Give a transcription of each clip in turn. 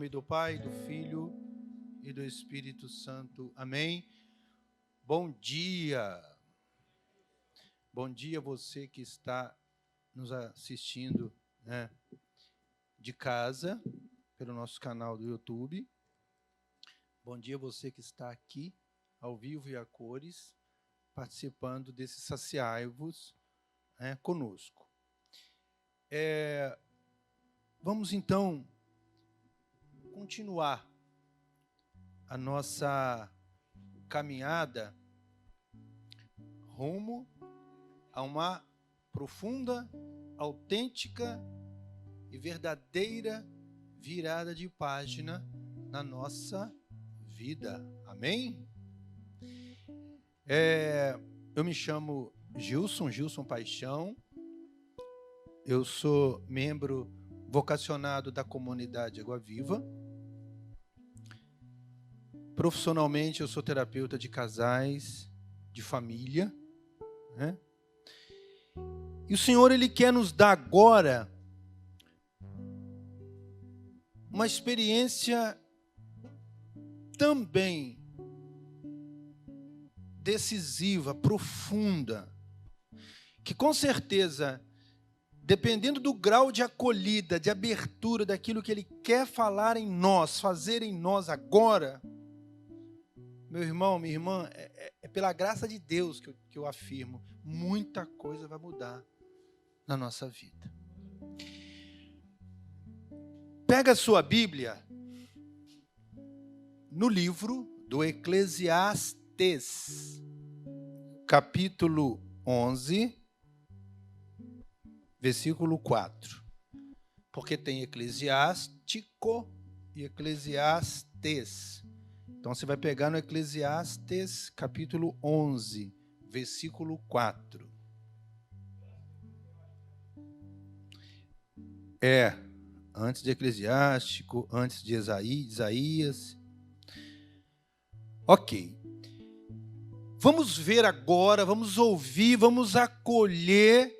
do Pai, do Filho e do Espírito Santo. Amém. Bom dia. Bom dia você que está nos assistindo, né, de casa, pelo nosso canal do YouTube. Bom dia você que está aqui, ao vivo e a cores, participando desse Saciai-vos, né, conosco. Vamos, então, continuar a nossa caminhada rumo a uma profunda, autêntica e verdadeira virada de página na nossa vida. Amém? Eu me chamo Gilson Paixão. Eu sou membro vocacionado da comunidade Água Viva. Profissionalmente, eu sou terapeuta de casais, de família, né? E o Senhor, Ele quer nos dar agora uma experiência também decisiva, profunda, que com certeza, dependendo do grau de acolhida, de abertura daquilo que Ele quer falar em nós, fazer em nós agora, meu irmão, minha irmã, é pela graça de Deus que eu afirmo, muita coisa vai mudar na nossa vida. Pega a sua Bíblia no livro do Eclesiastes, capítulo 11, versículo 4. Porque tem eclesiástico e eclesiastes. Então, você vai pegar no Eclesiastes, capítulo 11, versículo 4. Antes de Eclesiástico, antes de Isaías. Ok. Vamos ver agora, vamos ouvir, vamos acolher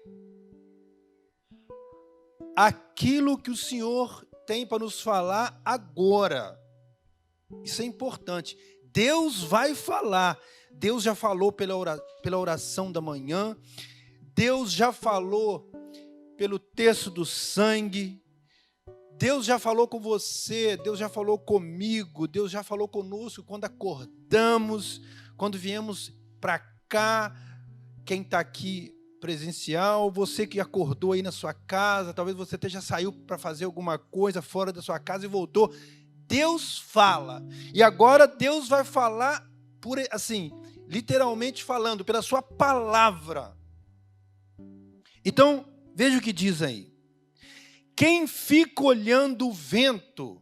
aquilo que o Senhor tem para nos falar agora. Isso é importante. Deus vai falar. Deus já falou pela oração da manhã. Deus já falou pelo texto do sangue. Deus já falou com você. Deus já falou comigo. Deus já falou conosco quando acordamos, quando viemos para cá. Quem está aqui presencial, você que acordou aí na sua casa, talvez você até já saiu para fazer alguma coisa fora da sua casa e voltou. Deus fala, e agora Deus vai falar, literalmente falando, pela sua palavra. Então, veja o que diz aí. Quem fica olhando o vento,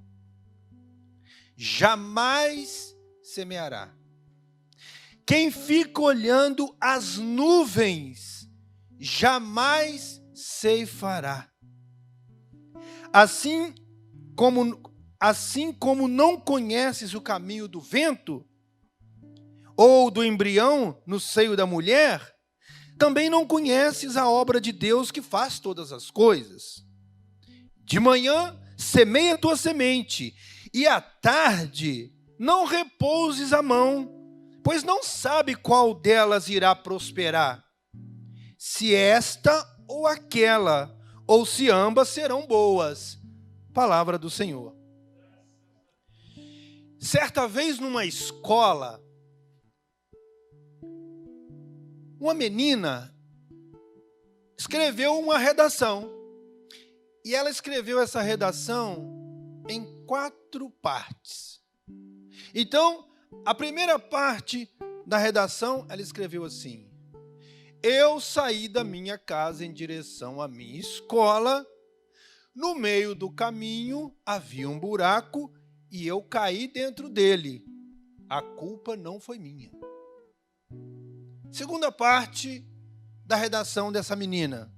jamais semeará. Quem fica olhando as nuvens, jamais ceifará. Assim como não conheces o caminho do vento, ou do embrião no seio da mulher, também não conheces a obra de Deus que faz todas as coisas. De manhã semeia a tua semente, e à tarde não repouses a mão, pois não sabe qual delas irá prosperar, se esta ou aquela, ou se ambas serão boas. Palavra do Senhor. Certa vez numa escola, uma menina escreveu uma redação. E ela escreveu essa redação em 4 partes. Então, a primeira parte da redação, ela escreveu assim: eu saí da minha casa em direção à minha escola. No meio do caminho havia um buraco e eu caí dentro dele. A culpa não foi minha. Segunda parte da redação dessa menina.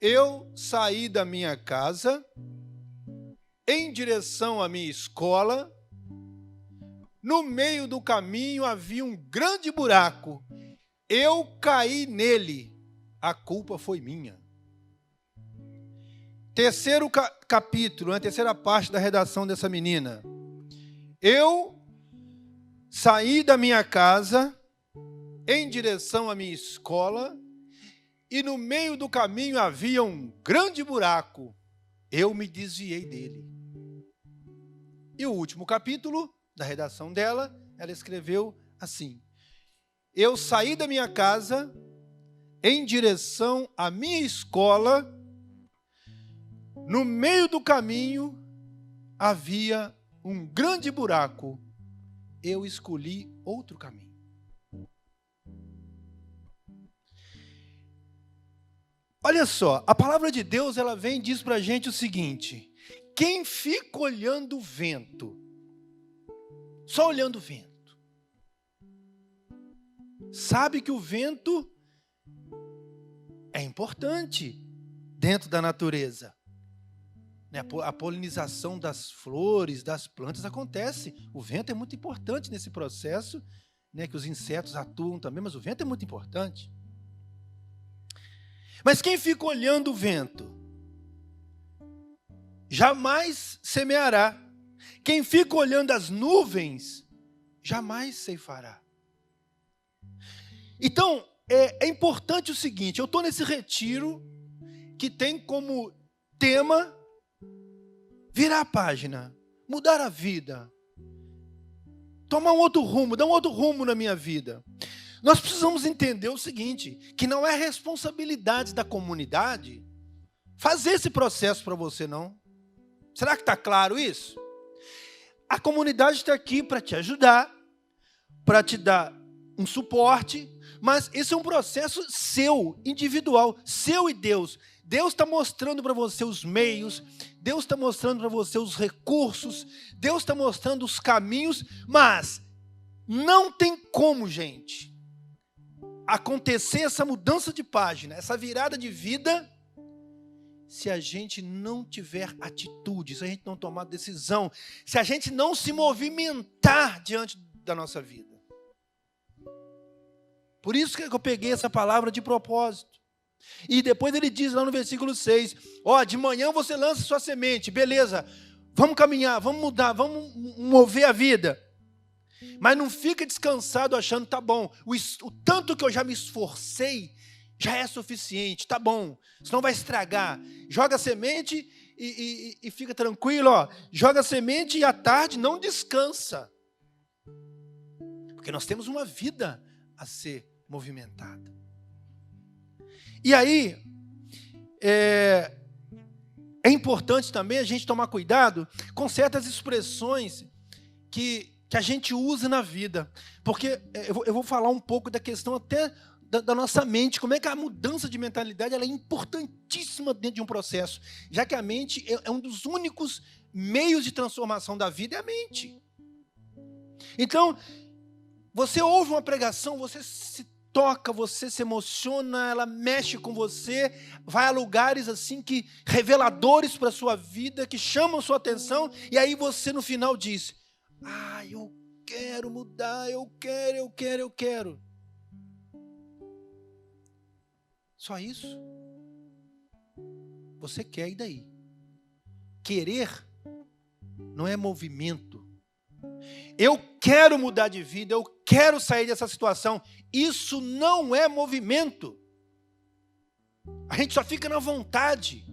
Eu saí da minha casa em direção à minha escola. No meio do caminho havia um grande buraco. Eu caí nele. A culpa foi minha. terceiro capítulo, a terceira parte da redação dessa menina. Eu saí da minha casa em direção à minha escola e no meio do caminho havia um grande buraco. Eu me desviei dele. E o último capítulo da redação dela, ela escreveu assim: eu saí da minha casa em direção à minha escola, no meio do caminho havia um grande buraco. Eu escolhi outro caminho. Olha só, a palavra de Deus, ela vem e diz pra gente o seguinte: quem fica olhando o vento, só olhando o vento, sabe que o vento é importante dentro da natureza. A polinização das flores, das plantas acontece. O vento é muito importante nesse processo, que os insetos atuam também, mas o vento é muito importante. Mas quem fica olhando o vento jamais semeará. Quem fica olhando as nuvens jamais ceifará. Então, é importante o seguinte: eu estou nesse retiro que tem como tema virar a página, mudar a vida, tomar um outro rumo, dar um outro rumo na minha vida. Nós precisamos entender o seguinte, que não é responsabilidade da comunidade fazer esse processo para você, não. Será que está claro isso? A comunidade está aqui para te ajudar, para te dar um suporte, mas esse é um processo seu, individual, seu e Deus. Deus está mostrando para você os meios, Deus está mostrando para você os recursos, Deus está mostrando os caminhos, mas não tem como, gente, acontecer essa mudança de página, essa virada de vida, se a gente não tiver atitude, se a gente não tomar decisão, se a gente não se movimentar diante da nossa vida. Por isso que eu peguei essa palavra de propósito. E depois ele diz lá no versículo 6, de manhã você lança sua semente, beleza, vamos caminhar, vamos mudar, vamos mover a vida. Mas não fica descansado achando, tá bom, o tanto que eu já me esforcei, já é suficiente, tá bom, senão vai estragar. Joga a semente e fica tranquilo, joga a semente e à tarde não descansa. Porque nós temos uma vida a ser movimentada. E aí, é importante também a gente tomar cuidado com certas expressões que a gente usa na vida. Porque eu vou falar um pouco da questão até da nossa mente, como é que a mudança de mentalidade ela é importantíssima dentro de um processo, já que a mente é um dos únicos meios de transformação da vida, é a mente. Então, você ouve uma pregação, você se toca, você se emociona, ela mexe com você, vai a lugares assim que reveladores para a sua vida, que chamam sua atenção, e aí você no final diz: eu quero mudar, eu quero. Só isso? Você quer, e daí? Querer não é movimento. Eu quero mudar de vida, eu quero sair dessa situação. Isso não é movimento. A gente só fica na vontade.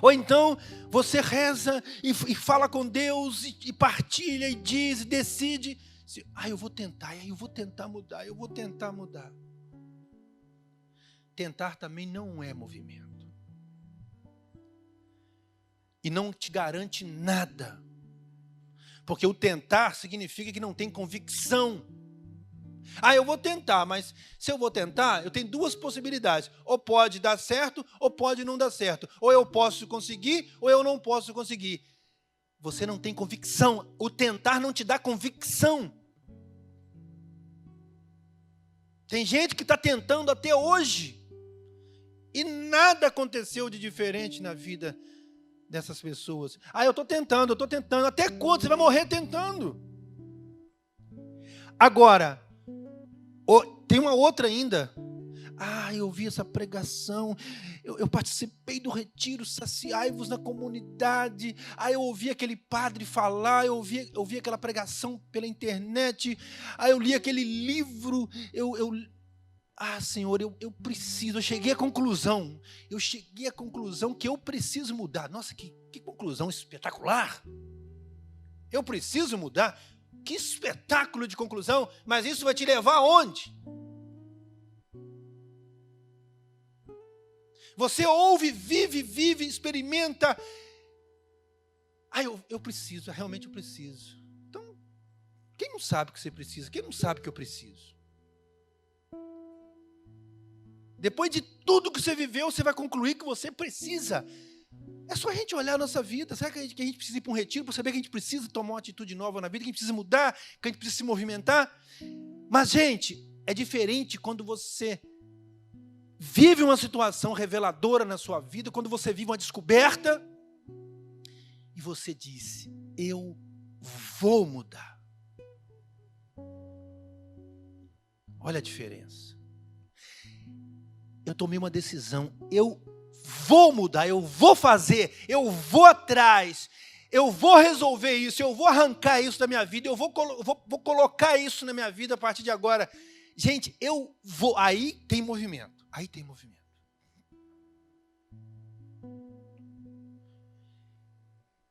Ou então você reza e fala com Deus e partilha e diz e decide. Eu vou tentar mudar. Tentar também não é movimento. E não te garante nada. Porque o tentar significa que não tem convicção. Eu vou tentar, mas se eu vou tentar, eu tenho duas possibilidades. Ou pode dar certo, ou pode não dar certo. Ou eu posso conseguir, ou eu não posso conseguir. Você não tem convicção. O tentar não te dá convicção. Tem gente que está tentando até hoje. E nada aconteceu de diferente na vida dessas pessoas. Eu estou tentando. Até quando? Você vai morrer tentando. Agora, tem uma outra ainda. Eu vi essa pregação, eu participei do retiro, saciai-vos na comunidade. Eu ouvi aquele padre falar, eu ouvi aquela pregação pela internet. Eu li aquele livro, Senhor, eu preciso, eu cheguei à conclusão que eu preciso mudar. Nossa, que conclusão espetacular! Eu preciso mudar. Que espetáculo de conclusão, mas isso vai te levar aonde? Você ouve, vive, experimenta. Eu preciso, realmente eu preciso. Então, quem não sabe que você precisa? Quem não sabe que eu preciso? Depois de tudo que você viveu, você vai concluir que você precisa. É só a gente olhar a nossa vida. Será que a gente precisa ir para um retiro para saber que a gente precisa tomar uma atitude nova na vida, que a gente precisa mudar, que a gente precisa se movimentar? Mas, gente, é diferente quando você vive uma situação reveladora na sua vida, quando você vive uma descoberta e você diz: eu vou mudar. Olha a diferença. Eu tomei uma decisão, eu vou mudar, eu vou fazer, eu vou atrás, eu vou resolver isso, eu vou arrancar isso da minha vida, eu vou colocar isso na minha vida a partir de agora. Gente, eu vou. Aí tem movimento.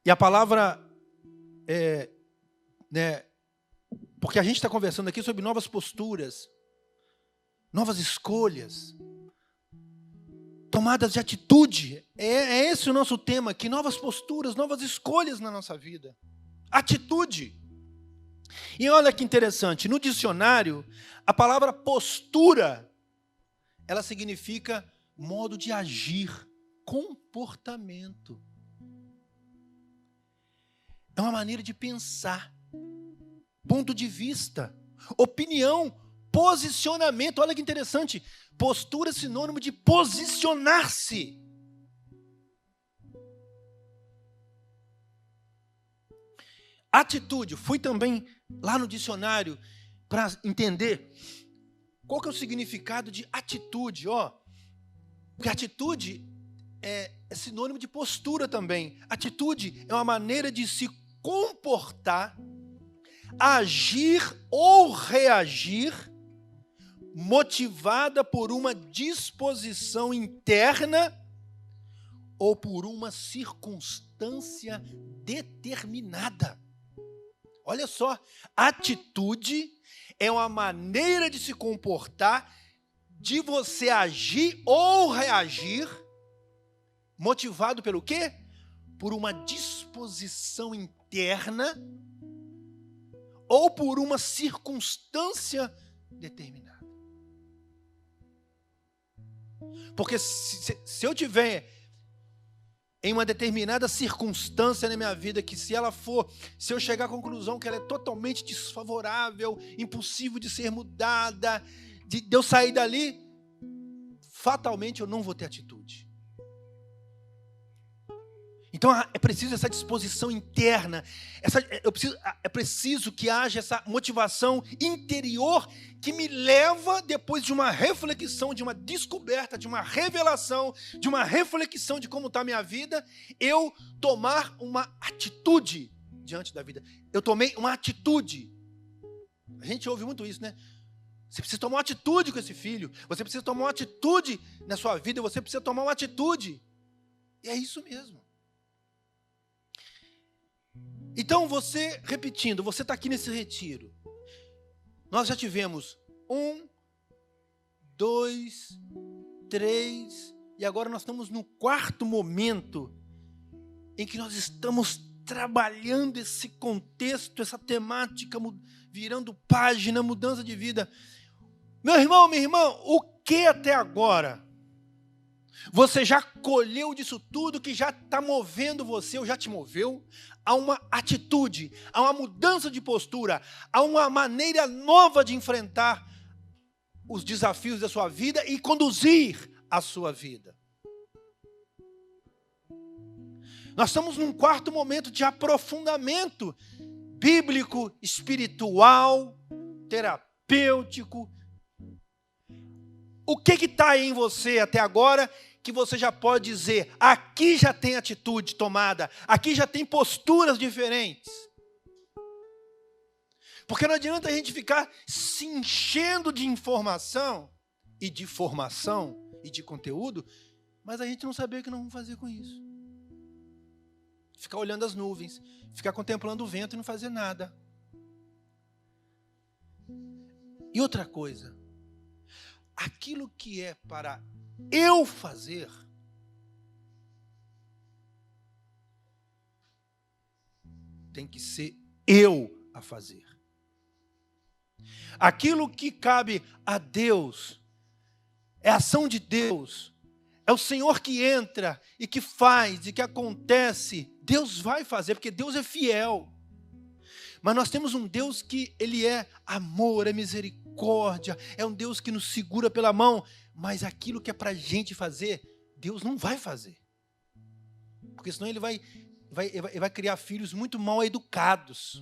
E a palavra, porque a gente está conversando aqui sobre novas posturas, novas escolhas, tomadas de atitude. É esse o nosso tema aqui, novas posturas, novas escolhas na nossa vida. Atitude. E olha que interessante, no dicionário, a palavra postura, ela significa modo de agir, comportamento. É uma maneira de pensar, ponto de vista, opinião, posicionamento. Olha que interessante, postura é sinônimo de posicionar-se. Atitude, fui também lá no dicionário para entender qual que é o significado de atitude. Porque atitude é sinônimo de postura também. Atitude é uma maneira de se comportar, agir ou reagir, motivada por uma disposição interna ou por uma circunstância determinada. Olha só, atitude é uma maneira de se comportar, de você agir ou reagir, motivado pelo quê? Por uma disposição interna ou por uma circunstância determinada. Porque se eu tiver em uma determinada circunstância na minha vida, que se eu chegar à conclusão que ela é totalmente desfavorável, impossível de ser mudada, de eu sair dali, fatalmente eu não vou ter atitude. Então é preciso essa disposição interna, é preciso que haja essa motivação interior que me leva, depois de uma reflexão, de uma descoberta, de uma revelação, de uma reflexão de como está a minha vida, eu tomar uma atitude diante da vida. Eu tomei uma atitude. A gente ouve muito isso, né? Você precisa tomar uma atitude com esse filho, você precisa tomar uma atitude na sua vida, você precisa tomar uma atitude. E é isso mesmo. Então você, repetindo, você está aqui nesse retiro. Nós já tivemos 1, 2, 3, e agora nós estamos no 4º momento em que nós estamos trabalhando esse contexto, essa temática, virando página, mudança de vida. Meu irmão, minha irmã, o que até agora? Você já colheu disso tudo que já está movendo você, ou já te moveu, a uma atitude, a uma mudança de postura, a uma maneira nova de enfrentar os desafios da sua vida e conduzir a sua vida. Nós estamos num 4º momento de aprofundamento bíblico, espiritual, terapêutico. O que está aí em você até agora que você já pode dizer, aqui já tem atitude tomada, aqui já tem posturas diferentes? Porque não adianta a gente ficar se enchendo de informação e de formação e de conteúdo, mas a gente não saber o que nós vamos fazer com isso. Ficar olhando as nuvens, ficar contemplando o vento e não fazer nada. E outra coisa, aquilo que é para eu fazer, tem que ser eu a fazer. Aquilo que cabe a Deus, é a ação de Deus, é o Senhor que entra e que faz e que acontece. Deus vai fazer, porque Deus é fiel. Mas nós temos um Deus que Ele é amor, é misericórdia, é um Deus que nos segura pela mão, mas aquilo que é para a gente fazer, Deus não vai fazer. Porque senão Ele vai criar filhos muito mal educados,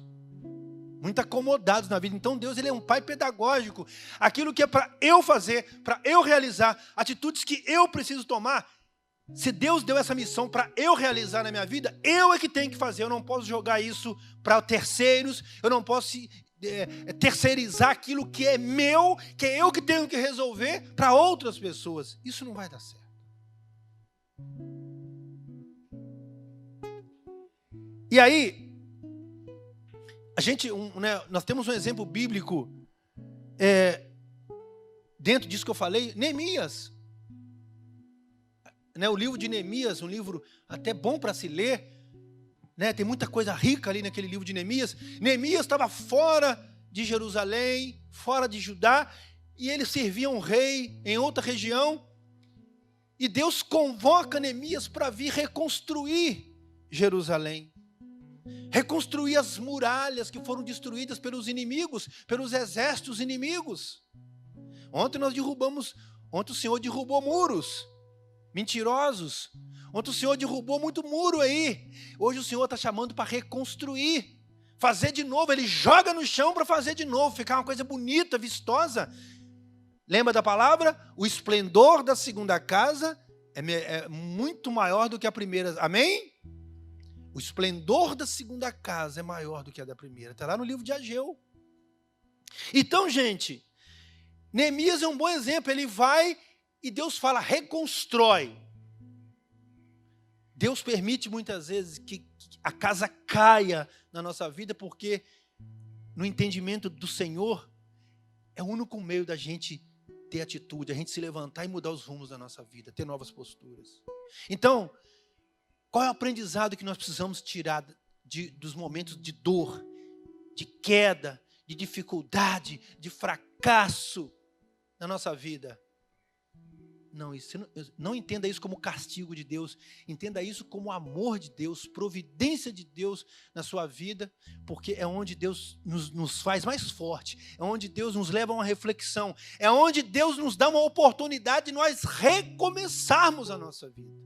muito acomodados na vida. Então Deus, Ele é um pai pedagógico. Aquilo que é para eu fazer, para eu realizar, atitudes que eu preciso tomar, se Deus deu essa missão para eu realizar na minha vida, eu é que tenho que fazer. Eu não posso jogar isso para terceiros, eu não posso terceirizar aquilo que é meu, que é eu que tenho que resolver para outras pessoas. Isso não vai dar certo. E aí, nós temos um exemplo bíblico dentro disso que eu falei, Neemias. O livro de Neemias, um livro até bom para se ler, tem muita coisa rica ali naquele livro de Neemias. Neemias estava fora de Jerusalém, fora de Judá, e ele servia um rei em outra região, e Deus convoca Neemias para vir reconstruir Jerusalém, reconstruir as muralhas que foram destruídas pelos inimigos, pelos exércitos inimigos. Ontem o Senhor derrubou muros mentirosos. Ontem o Senhor derrubou muito muro aí. Hoje o Senhor está chamando para reconstruir, fazer de novo. Ele joga no chão para fazer de novo, ficar uma coisa bonita, vistosa. Lembra da palavra? O esplendor da segunda casa é muito maior do que a primeira. Amém? O esplendor da segunda casa é maior do que a da primeira. Está lá no livro de Ageu. Então, gente, Neemias é um bom exemplo. Ele vai e Deus fala, reconstrói. Deus permite muitas vezes que a casa caia na nossa vida, porque no entendimento do Senhor, é o único meio da gente ter atitude, a gente se levantar e mudar os rumos da nossa vida, ter novas posturas. Então, qual é o aprendizado que nós precisamos tirar dos momentos de dor, de queda, de dificuldade, de fracasso na nossa vida? Não entenda isso como castigo de Deus, entenda isso como amor de Deus, providência de Deus na sua vida, porque é onde Deus nos faz mais forte, é onde Deus nos leva a uma reflexão, é onde Deus nos dá uma oportunidade de nós recomeçarmos a nossa vida.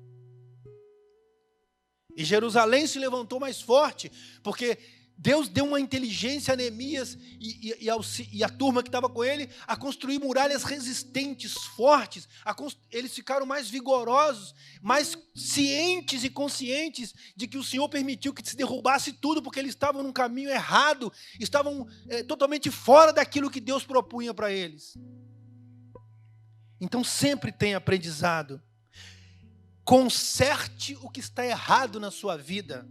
E Jerusalém se levantou mais forte, porque Deus deu uma inteligência a Neemias e a turma que estava com ele a construir muralhas resistentes, fortes. Eles ficaram mais vigorosos, mais cientes e conscientes de que o Senhor permitiu que se derrubasse tudo, porque eles estavam num caminho errado, estavam totalmente fora daquilo que Deus propunha para eles. Então sempre tem aprendizado. Conserte o que está errado na sua vida.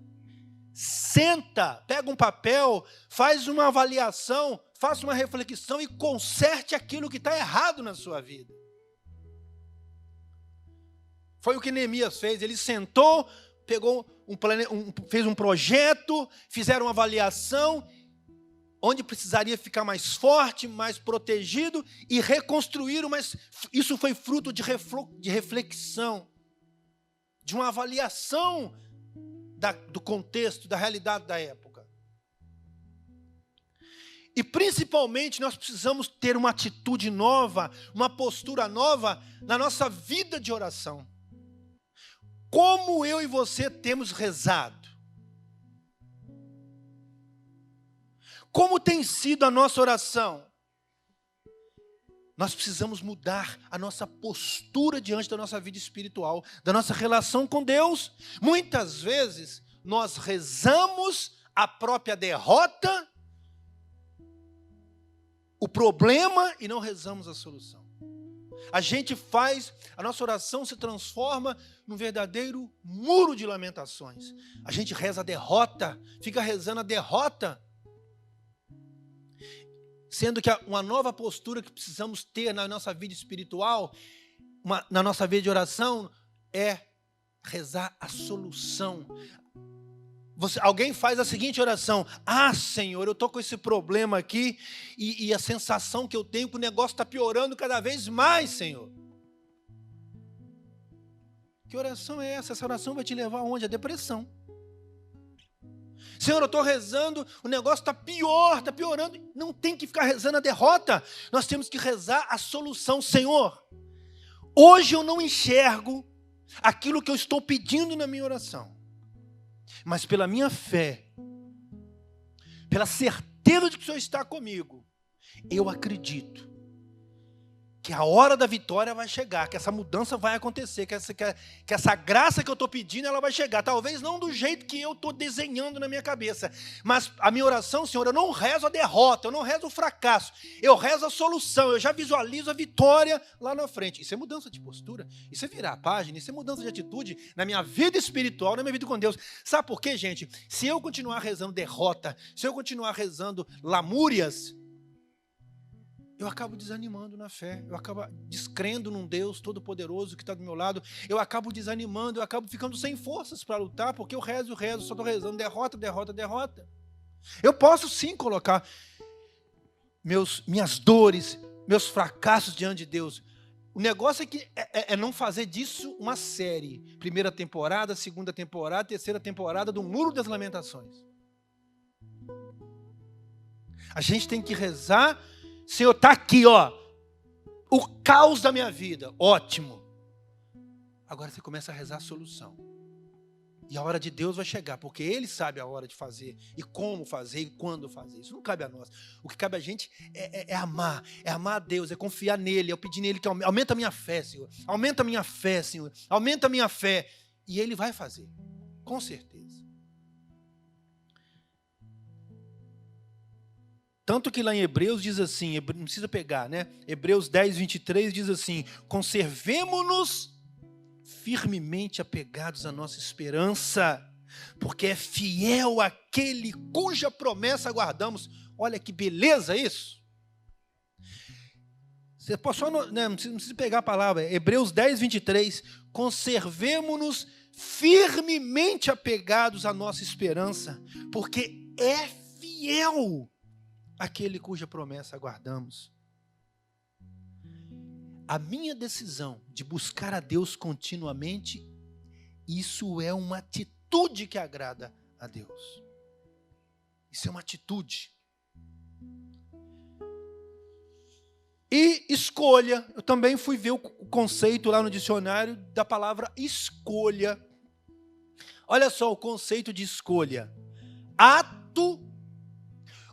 Senta, pega um papel, faz uma avaliação, faça uma reflexão e conserte aquilo que está errado na sua vida. Foi o que Neemias fez. Ele sentou, pegou fez um projeto, fizeram uma avaliação, onde precisaria ficar mais forte, mais protegido, e reconstruíram, mas isso foi fruto de reflexão, de uma avaliação do contexto, da realidade da época. E principalmente nós precisamos ter uma atitude nova, uma postura nova na nossa vida de oração. Como eu e você temos rezado? Como tem sido a nossa oração? Nós precisamos mudar a nossa postura diante da nossa vida espiritual, da nossa relação com Deus. Muitas vezes, nós rezamos a própria derrota, o problema, e não rezamos a solução. A nossa oração se transforma num verdadeiro muro de lamentações. A gente reza a derrota, fica rezando a derrota, sendo que uma nova postura que precisamos ter na nossa vida espiritual, na nossa vida de oração, é rezar a solução. Alguém faz a seguinte oração: ah, Senhor, eu estou com esse problema aqui e a sensação que eu tenho que o negócio está piorando cada vez mais, Senhor. Que oração é essa? Essa oração vai te levar aonde? A depressão. Senhor, eu estou rezando, o negócio está piorando. Não tem que ficar rezando a derrota. Nós temos que rezar a solução. Senhor, hoje eu não enxergo aquilo que eu estou pedindo na minha oração. Mas pela minha fé, pela certeza de que o Senhor está comigo, eu acredito que a hora da vitória vai chegar, que essa mudança vai acontecer, que essa graça que eu estou pedindo, ela vai chegar. Talvez não do jeito que eu estou desenhando na minha cabeça, mas a minha oração, Senhor, eu não rezo a derrota, eu não rezo o fracasso, eu rezo a solução, eu já visualizo a vitória lá na frente. Isso é mudança de postura, isso é virar a página, isso é mudança de atitude na minha vida espiritual, na minha vida com Deus. Sabe por quê, gente? Se eu continuar rezando derrota, se eu continuar rezando lamúrias, eu acabo desanimando na fé, eu acabo descrendo num Deus todo-poderoso que está do meu lado, eu acabo desanimando, eu acabo ficando sem forças para lutar, porque eu rezo, só estou rezando derrota. Eu posso sim colocar minhas dores, meus fracassos diante de Deus. O negócio é que é não fazer disso uma série. 1ª temporada, 2ª temporada, 3ª temporada do Muro das Lamentações. A gente tem que rezar. Senhor, está aqui, ó, o caos da minha vida, ótimo. Agora você começa a rezar a solução. E a hora de Deus vai chegar, porque Ele sabe a hora de fazer, e como fazer, e quando fazer. Isso não cabe a nós. O que cabe a gente é amar a Deus, é confiar nele, é pedir nele que aumenta a minha fé, Senhor. Aumenta a minha fé, Senhor. Aumenta a minha fé. E Ele vai fazer, com certeza. Tanto que lá em Hebreus diz assim, não precisa pegar, né? Hebreus 10, 23 diz assim: conservemo-nos firmemente apegados à nossa esperança, porque é fiel aquele cuja promessa aguardamos. Olha que beleza isso! Você pode só, não precisa pegar a palavra, Hebreus 10, 23, conservemo-nos firmemente apegados à nossa esperança, porque é fiel aquele cuja promessa aguardamos. A minha decisão de buscar a Deus continuamente, isso é uma atitude que agrada a Deus. Isso é uma atitude. E escolha, eu também fui ver o conceito lá no dicionário da palavra escolha. Olha só o conceito de escolha: ato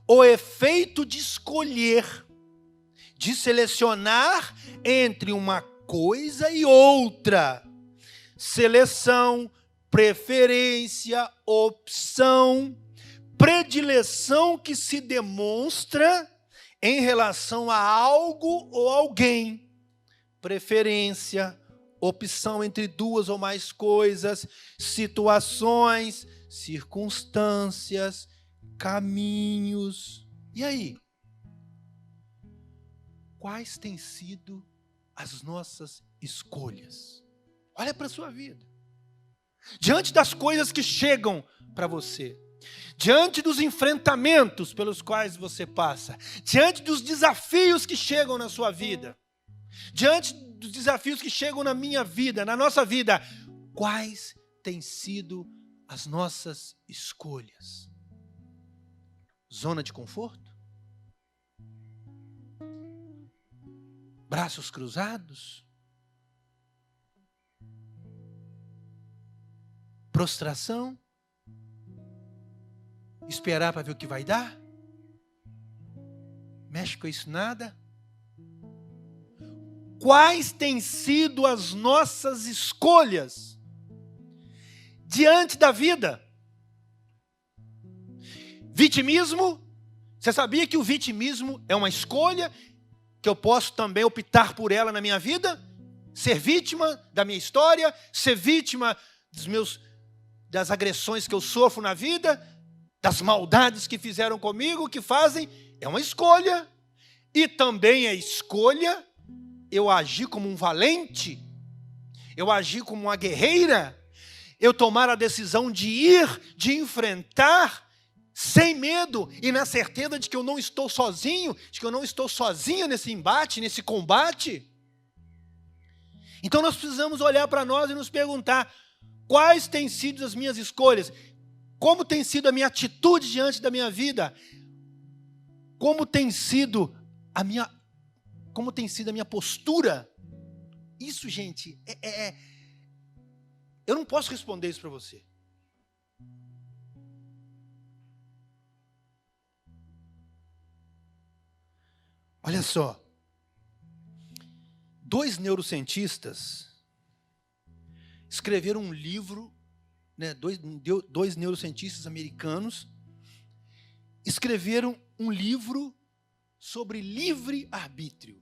o efeito de escolher, de selecionar entre uma coisa e outra. Seleção, preferência, opção, predileção que se demonstra em relação a algo ou alguém. Preferência, opção entre duas ou mais coisas, situações, circunstâncias, caminhos. E aí? Quais têm sido as nossas escolhas? Olha para a sua vida. Diante das coisas que chegam para você, diante dos enfrentamentos pelos quais você passa, diante dos desafios que chegam na sua vida, diante dos desafios que chegam na minha vida, na nossa vida, quais têm sido as nossas escolhas? Zona de conforto? Braços cruzados? Prostração? Esperar para ver o que vai dar? Mexe com isso nada? quais têm sido as nossas escolhas diante da vida? Vitimismo, você sabia que o vitimismo é uma escolha, que eu posso também optar por ela na minha vida? Ser vítima da minha história, ser vítima das agressões que eu sofro na vida, das maldades que fizeram comigo, que fazem, é uma escolha. E também é escolha eu agir como um valente, eu agir como uma guerreira, eu tomar a decisão de ir, de enfrentar, sem medo e na certeza de que eu não estou sozinho, de que eu não estou sozinha nesse embate, nesse combate. Então nós precisamos olhar para nós e nos perguntar, quais têm sido as minhas escolhas? Como tem sido a minha atitude diante da minha vida? Como tem sido a minha postura? Isso, gente, eu não posso responder isso para você. Olha só, 2 neurocientistas escreveram um livro, né, dois neurocientistas americanos escreveram um livro sobre livre-arbítrio.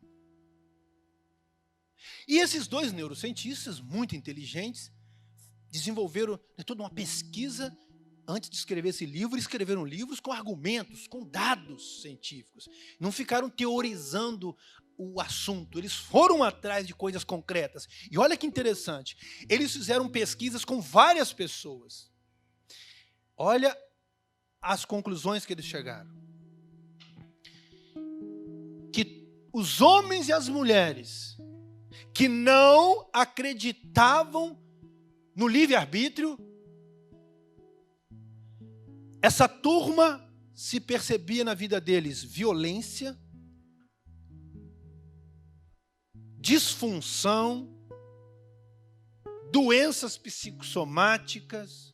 E esses 2 neurocientistas, muito inteligentes, desenvolveram toda uma pesquisa antes de escrever esse livro, escreveram livros com argumentos, com dados científicos. Não ficaram teorizando o assunto, eles foram atrás de coisas concretas. E olha que interessante, eles fizeram pesquisas com várias pessoas. Olha as conclusões que eles chegaram. Que os homens e as mulheres que não acreditavam no livre-arbítrio, essa turma se percebia na vida deles violência, disfunção, doenças psicossomáticas,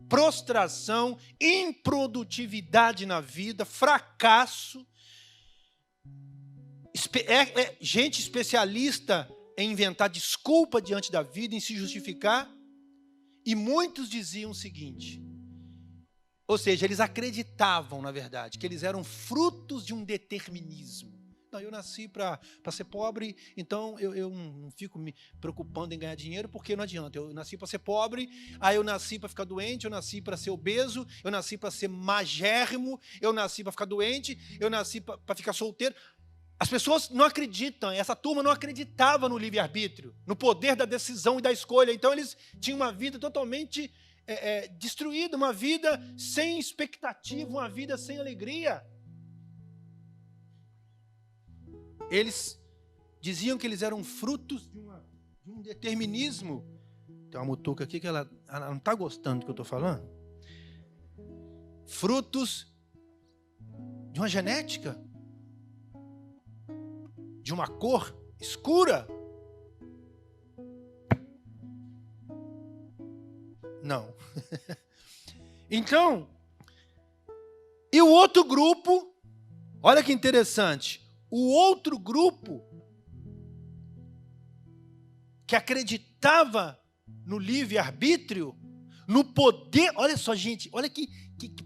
prostração, improdutividade na vida, fracasso. Gente especialista em inventar desculpa diante da vida, em se justificar. E muitos diziam o seguinte, ou seja, eles acreditavam, na verdade, que eles eram frutos de um determinismo. Não, eu nasci para ser pobre, então eu não fico me preocupando em ganhar dinheiro, porque não adianta. Eu nasci para ser pobre, aí eu nasci para ficar doente, eu nasci para ser obeso, eu nasci para ser magérrimo, eu nasci para ficar doente, eu nasci para ficar solteiro. As pessoas não acreditam, essa turma não acreditava no livre-arbítrio, no poder da decisão e da escolha. Então eles tinham uma vida totalmente destruída, uma vida sem expectativa, uma vida sem alegria. Eles diziam que eles eram frutos de um determinismo. Tem uma mutuca aqui que ela não está gostando do que eu estou falando. Frutos de uma genética, de uma cor escura. Não. Então, e o outro grupo, olha que interessante, o outro grupo que acreditava no livre-arbítrio, no poder, olha só, gente, olha que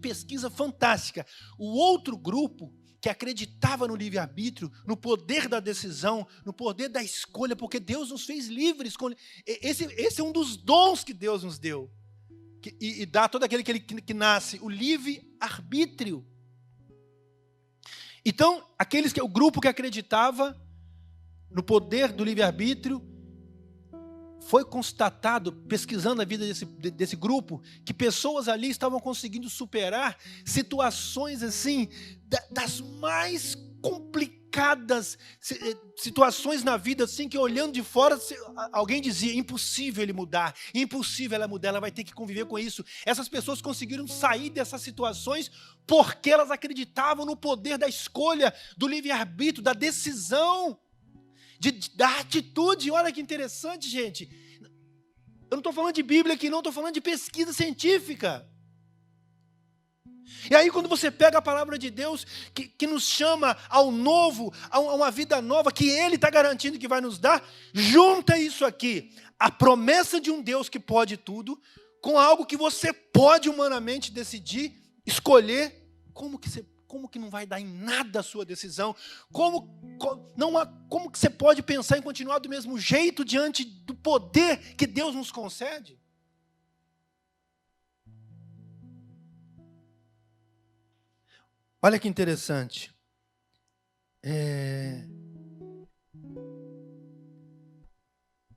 pesquisa fantástica. O outro grupo que acreditava no livre-arbítrio, no poder da decisão, no poder da escolha, porque Deus nos fez livres. Esse é um dos dons que Deus nos deu. E dá a todo aquele que nasce, o livre-arbítrio. Então, o grupo que acreditava no poder do livre-arbítrio, foi constatado, pesquisando a vida desse grupo, que pessoas ali estavam conseguindo superar situações assim, das mais complicadas, situações na vida assim, que olhando de fora, alguém dizia, impossível ele mudar, impossível ela mudar, ela vai ter que conviver com isso. Essas pessoas conseguiram sair dessas situações porque elas acreditavam no poder da escolha, do livre-arbítrio, da decisão, da atitude. Olha que interessante, gente. Eu não estou falando de Bíblia aqui, não, estou falando de pesquisa científica. E aí quando você pega a palavra de Deus, que nos chama ao novo, a uma vida nova, que Ele está garantindo que vai nos dar, junta isso aqui, a promessa de um Deus que pode tudo, com algo que você pode humanamente decidir, escolher, como que não vai dar em nada a sua decisão? Como que você pode pensar em continuar do mesmo jeito diante do poder que Deus nos concede? Olha que interessante.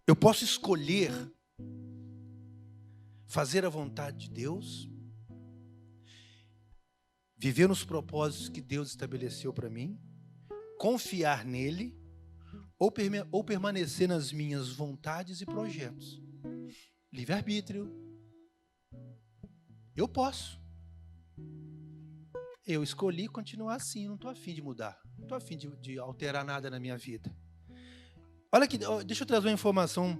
Eu posso escolher fazer a vontade de Deus, viver nos propósitos que Deus estabeleceu para mim, confiar nele, ou permanecer nas minhas vontades e projetos. Livre-arbítrio. Eu posso. Eu escolhi continuar assim, não estou afim de mudar, não estou afim de alterar nada na minha vida. Olha aqui, deixa eu trazer uma informação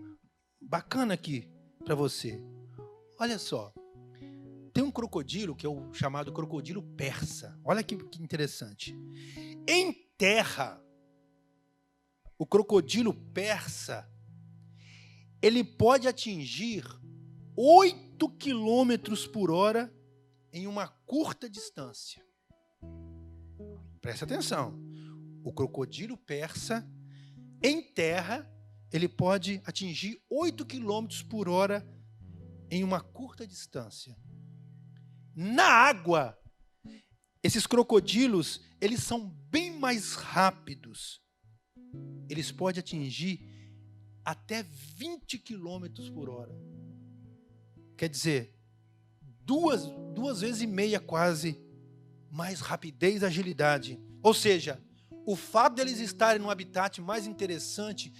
bacana aqui para você. Olha só, tem um crocodilo que é o chamado crocodilo persa. Olha que interessante. Em terra, o crocodilo persa, ele pode atingir 8 quilômetros por hora em uma curta distância. Presta atenção. O crocodilo persa, em terra, ele pode atingir 8 quilômetros por hora em uma curta distância. Na água, esses crocodilos, eles são bem mais rápidos. Eles podem atingir até 20 quilômetros por hora. Quer dizer, duas vezes e meia quase mais rapidez e agilidade. Ou seja, o fato deles estarem num habitat mais interessante,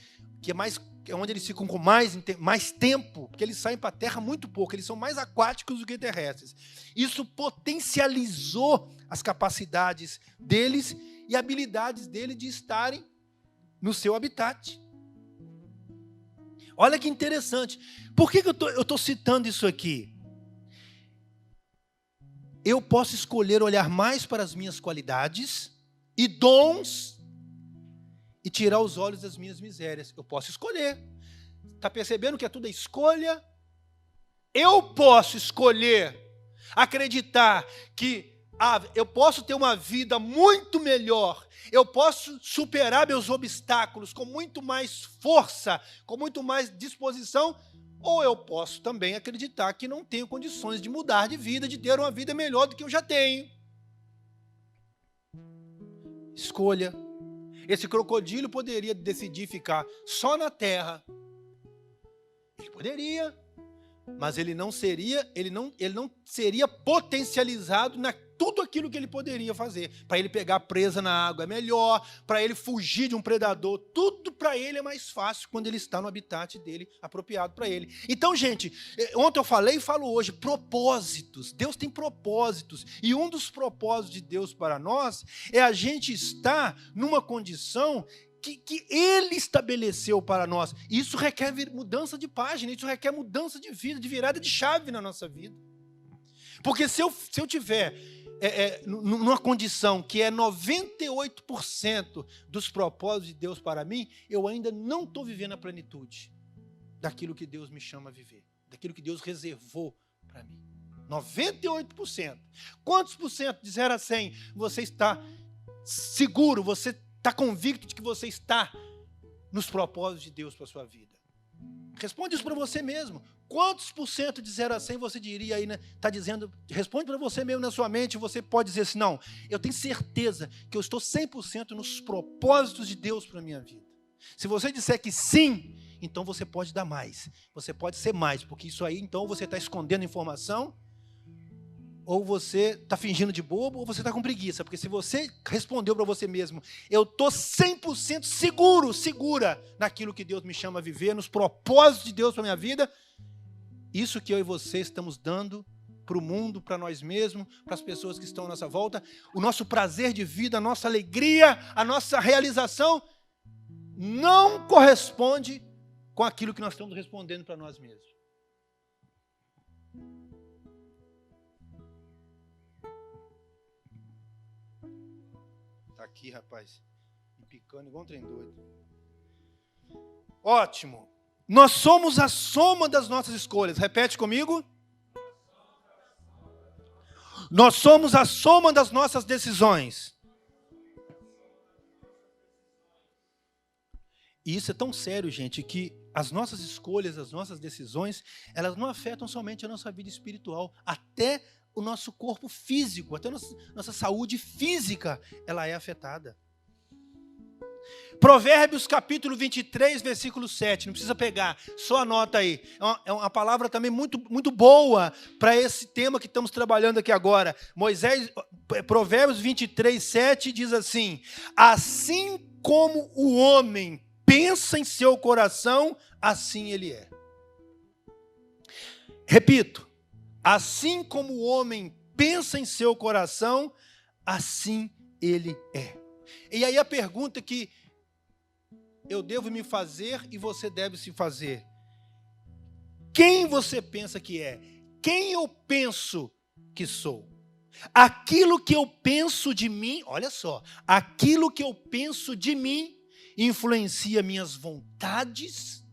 que é onde eles ficam com mais tempo, porque eles saem para a terra muito pouco, eles são mais aquáticos do que terrestres. Isso potencializou as capacidades deles e habilidades deles de estarem no seu habitat. Olha que interessante. Por que eu estou citando isso aqui? Eu posso escolher olhar mais para as minhas qualidades e dons e tirar os olhos das minhas misérias. Eu posso escolher. Está percebendo que é tudo a escolha? Eu posso escolher acreditar que eu posso ter uma vida muito melhor, eu posso superar meus obstáculos com muito mais força, com muito mais disposição, ou eu posso também acreditar que não tenho condições de mudar de vida, de ter uma vida melhor do que eu já tenho. Escolha. Esse crocodilo poderia decidir ficar só na terra. Ele poderia, mas ele não seria potencializado na tudo aquilo que ele poderia fazer. Para ele pegar presa na água é melhor, para ele fugir de um predador, tudo para ele é mais fácil quando ele está no habitat dele, apropriado para ele. Então, gente, ontem eu falei e falo hoje, propósitos. Deus tem propósitos. E um dos propósitos de Deus para nós é a gente estar numa condição que Ele estabeleceu para nós. Isso requer mudança de página, isso requer mudança de vida, de virada de chave na nossa vida. Porque se eu tiver numa condição que é 98% dos propósitos de Deus para mim, eu ainda não estou vivendo a plenitude daquilo que Deus me chama a viver, daquilo que Deus reservou para mim. 98%. Quantos por cento de 0 a 100 você está seguro, você está convicto de que você está nos propósitos de Deus para a sua vida? Responde isso para você mesmo. Quantos por cento de 0 a 100 você diria aí, né? Está dizendo, responde para você mesmo na sua mente, você pode dizer assim, não, eu tenho certeza que eu estou 100% nos propósitos de Deus para a minha vida. Se você disser que sim, então você pode dar mais, você pode ser mais, porque isso aí, então, você está escondendo informação, ou você está fingindo de bobo, ou você está com preguiça, porque se você respondeu para você mesmo, eu estou 100% segura naquilo que Deus me chama a viver, nos propósitos de Deus para a minha vida, isso que eu e você estamos dando para o mundo, para nós mesmos, para as pessoas que estão à nossa volta, o nosso prazer de vida, a nossa alegria, a nossa realização, não corresponde com aquilo que nós estamos respondendo para nós mesmos. Tá aqui, rapaz. Me picando igual um trem doido. Ótimo. Nós somos a soma das nossas escolhas. Repete comigo. Nós somos a soma das nossas decisões. E isso é tão sério, gente, que as nossas escolhas, as nossas decisões, elas não afetam somente a nossa vida espiritual, até o nosso corpo físico, até a nossa saúde física, ela é afetada. Provérbios capítulo 23, versículo 7, não precisa pegar, só anota aí. É uma palavra também muito, muito boa para esse tema que estamos trabalhando aqui agora. Provérbios 23, 7 diz assim: assim como o homem pensa em seu coração, assim ele é. Repito, assim como o homem pensa em seu coração, assim ele é. E aí a pergunta que eu devo me fazer e você deve se fazer: quem você pensa que é? Quem eu penso que sou? Aquilo que eu penso de mim, olha só, aquilo que eu penso de mim influencia minhas vontades,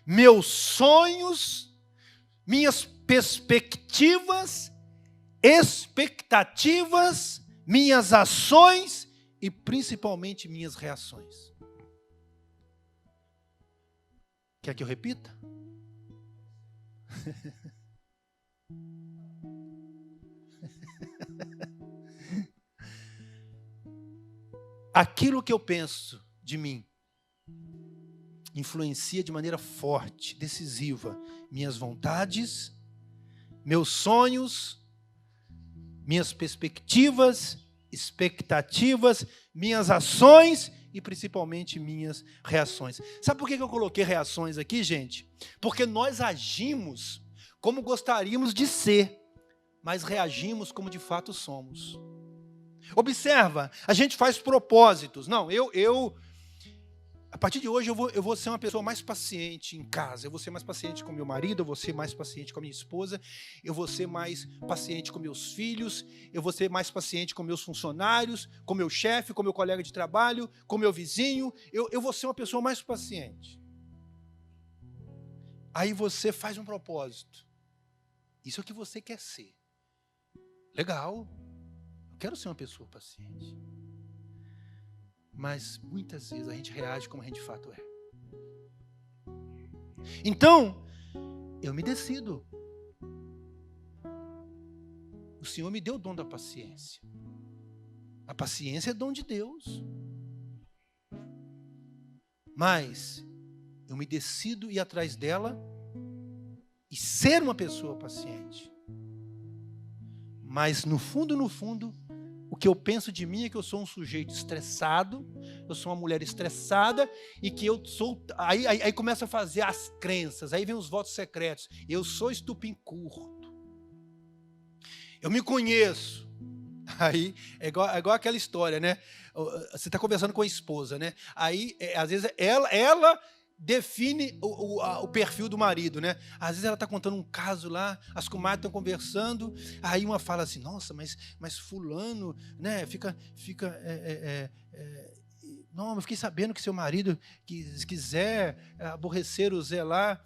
meus sonhos, minhas perspectivas, expectativas, minhas ações e principalmente minhas reações. Quer que eu repita? Aquilo que eu penso de mim influencia de maneira forte, decisiva, minhas vontades, meus sonhos, minhas perspectivas, expectativas, minhas ações e principalmente minhas reações. Sabe por que eu coloquei reações aqui, gente? Porque nós agimos como gostaríamos de ser, mas reagimos como de fato somos. Observa, a gente faz propósitos. Não, a partir de hoje eu vou ser uma pessoa mais paciente em casa, eu vou ser mais paciente com meu marido, eu vou ser mais paciente com a minha esposa, eu vou ser mais paciente com meus filhos, eu vou ser mais paciente com meus funcionários, com meu chefe, com meu colega de trabalho, com meu vizinho, eu vou ser uma pessoa mais paciente. Aí você faz um propósito. Isso é o que você quer ser. Legal. Eu quero ser uma pessoa paciente. Mas muitas vezes a gente reage como a gente de fato é. Então, eu me decido. O Senhor me deu o dom da paciência. A paciência é dom de Deus. Mas eu me decido ir atrás dela e ser uma pessoa paciente. Mas no fundo, o que eu penso de mim é que eu sou um sujeito estressado, eu sou uma mulher estressada e que eu sou... Aí começa a fazer as crenças, aí vem os votos secretos. Eu sou estupim curto. Eu me conheço. Aí é igual aquela história, né? Você está conversando com a esposa, né? Aí, às vezes, ela define o perfil do marido, né? Às vezes ela está contando um caso lá, as comadres estão conversando, aí uma fala assim: nossa, mas fulano, né? Não, eu fiquei sabendo que seu marido quiser aborrecer o Zé lá,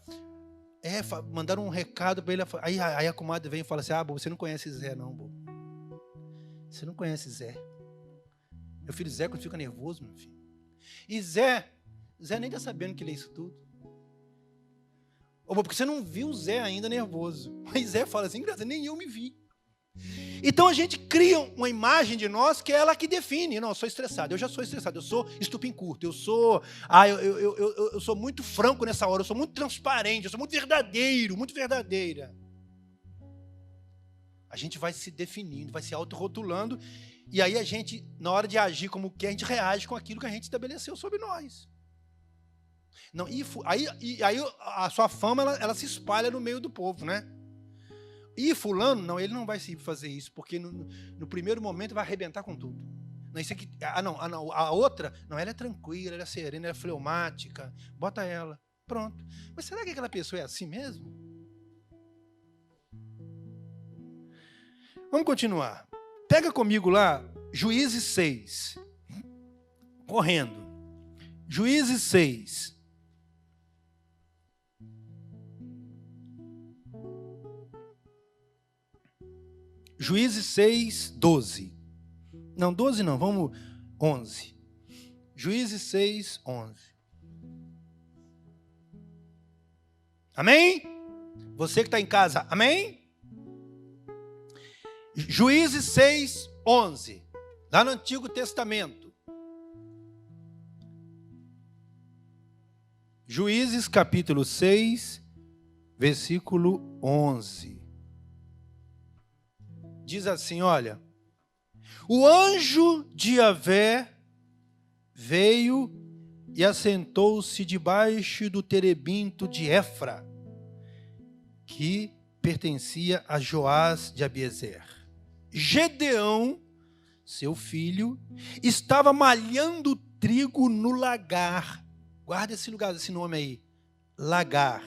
mandaram um recado para ele, aí a comadre vem e fala assim: você não conhece Zé não, Bo. Você não conhece Zé. Meu filho Zé, quando fica nervoso, meu filho. E Zé nem está sabendo que ele é isso tudo. Porque você não viu o Zé ainda nervoso. Mas Zé fala assim: engraçado, nem eu me vi. Então a gente cria uma imagem de nós que é ela que define. Não, eu sou estressado, eu já sou estressado, eu sou estupim curto, eu sou muito franco nessa hora, eu sou muito transparente, eu sou muito verdadeiro, muito verdadeira. A gente vai se definindo, vai se autorrotulando, e aí a gente, na hora de agir como que, a gente reage com aquilo que a gente estabeleceu sobre nós. Não, aí a sua fama ela se espalha no meio do povo, né? E fulano, não, ele não vai se fazer isso, porque no primeiro momento vai arrebentar com tudo. Não, isso aqui, a outra, não, ela é tranquila, ela é serena, ela é fleumática, bota ela, pronto. Mas será que aquela pessoa é assim mesmo? Vamos continuar. Pega comigo lá, Juízes 6. correndo. Juízes 6. Juízes 6, 12. Não, 12 não, vamos 11. Juízes 6, 11. Amém? Você que está em casa, amém? Juízes 6, 11. Lá no Antigo Testamento. Juízes capítulo 6, versículo 11. Diz assim, olha. O anjo de Yahvé veio e assentou-se debaixo do terebinto de Efra, que pertencia a Joás de Abiezer. Gedeão, seu filho, estava malhando trigo no lagar. Guarda esse lugar, esse nome aí, lagar.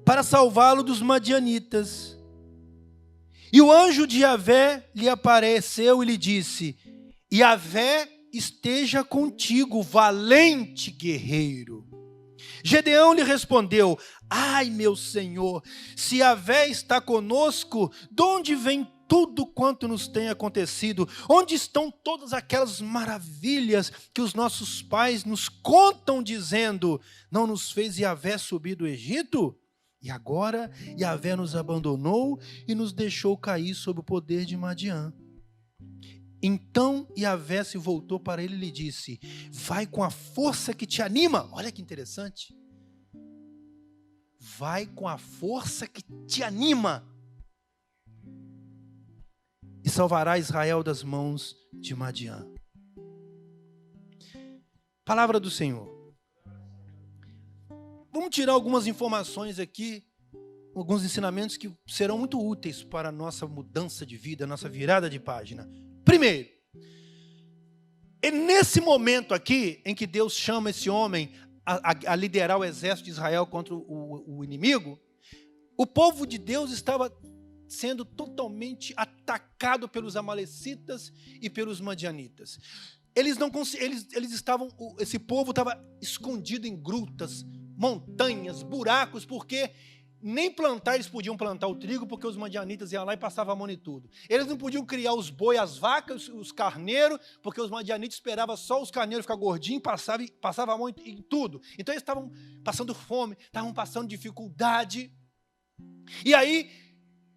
Para salvá-lo dos madianitas. E o anjo de Yahvé lhe apareceu e lhe disse: Yahvé esteja contigo, valente guerreiro. Gedeão lhe respondeu: ai, meu senhor, se Yahvé está conosco, de onde vem tudo quanto nos tem acontecido? Onde estão todas aquelas maravilhas que os nossos pais nos contam, dizendo: não nos fez Yahvé subir do Egito? E agora Yahvé nos abandonou e nos deixou cair sob o poder de Madian. Então Yahvé se voltou para ele e lhe disse: vai com a força que te anima. Olha que interessante. Vai com a força que te anima e salvará Israel das mãos de Madian. Palavra do Senhor. Vamos tirar algumas informações aqui, alguns ensinamentos que serão muito úteis para a nossa mudança de vida, a nossa virada de página. Primeiro, é nesse momento aqui em que Deus chama esse homem a liderar o exército de Israel contra o inimigo, o povo de Deus estava sendo totalmente atacado pelos amalecitas e pelos madianitas. Esse povo estava escondido em grutas, montanhas, buracos, porque nem plantar eles podiam plantar o trigo, porque os madianitas iam lá e passavam a mão em tudo. Eles não podiam criar os boi, as vacas, os carneiros, porque os madianitas esperavam só os carneiros ficar gordinhos, passavam a mão em tudo. Então eles estavam passando fome, estavam passando dificuldade. E aí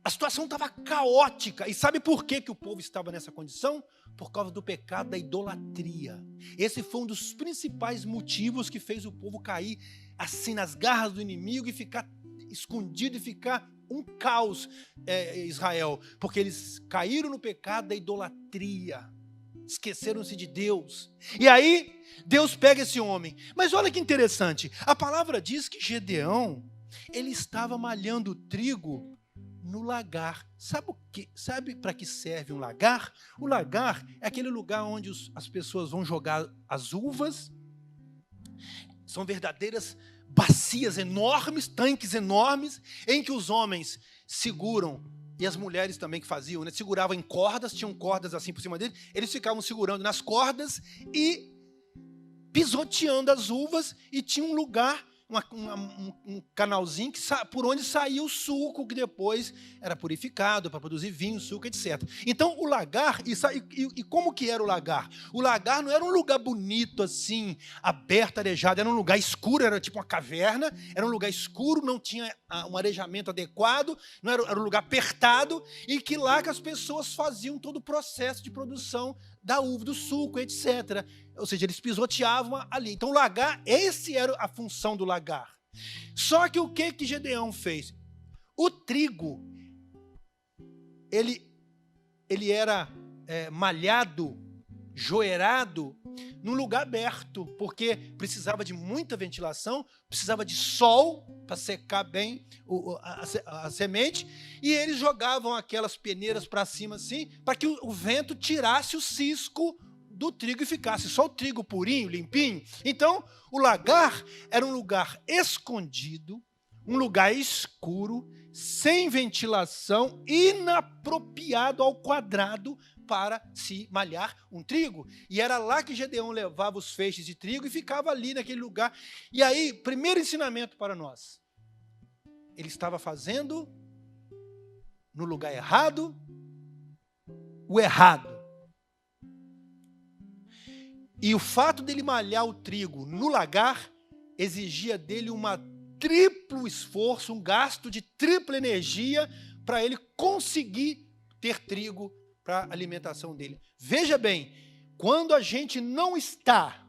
a situação estava caótica. E sabe por que o povo estava nessa condição? Por causa do pecado da idolatria. Esse foi um dos principais motivos que fez o povo cair assim nas garras do inimigo e ficar escondido e ficar um caos, Israel. Porque eles caíram no pecado da idolatria. Esqueceram-se de Deus. E aí Deus pega esse homem. Mas olha que interessante. A palavra diz que Gedeão, ele estava malhando trigo no lagar. Sabe para que serve um lagar? O lagar é aquele lugar onde as pessoas vão jogar as uvas. São verdadeiras bacias enormes, tanques enormes, em que os homens seguram, e as mulheres também que faziam, né? Seguravam em cordas, tinham cordas assim por cima deles, eles ficavam segurando nas cordas e pisoteando as uvas, e tinha um lugar, um canalzinho por onde saía o suco, que depois era purificado para produzir vinho, suco, etc. Então o lagar, e como que era o lagar? O lagar não era um lugar bonito assim, aberto, arejado, era um lugar escuro, era tipo uma caverna, era um lugar escuro, não tinha um arejamento adequado, não era um lugar apertado, e que lá que as pessoas faziam todo o processo de produção da uva, do suco, etc. Ou seja, eles pisoteavam ali. Então o lagar, essa era a função do lagar. Só que o que Gedeão fez? O trigo, ele era malhado, joerado, num lugar aberto, porque precisava de muita ventilação, precisava de sol para secar bem a semente, e eles jogavam aquelas peneiras para cima assim, para que o vento tirasse o cisco do trigo e ficasse só o trigo purinho, limpinho. Então, o lagar era um lugar escondido, um lugar escuro, sem ventilação, inapropriado ao quadrado para se malhar um trigo. E era lá que Gedeão levava os feixes de trigo e ficava ali naquele lugar. E aí, primeiro ensinamento para nós. Ele estava fazendo no lugar errado, o errado. E o fato dele malhar o trigo no lagar exigia dele um triplo esforço, um gasto de tripla energia para ele conseguir ter trigo para a alimentação dele. Veja bem, quando a gente não está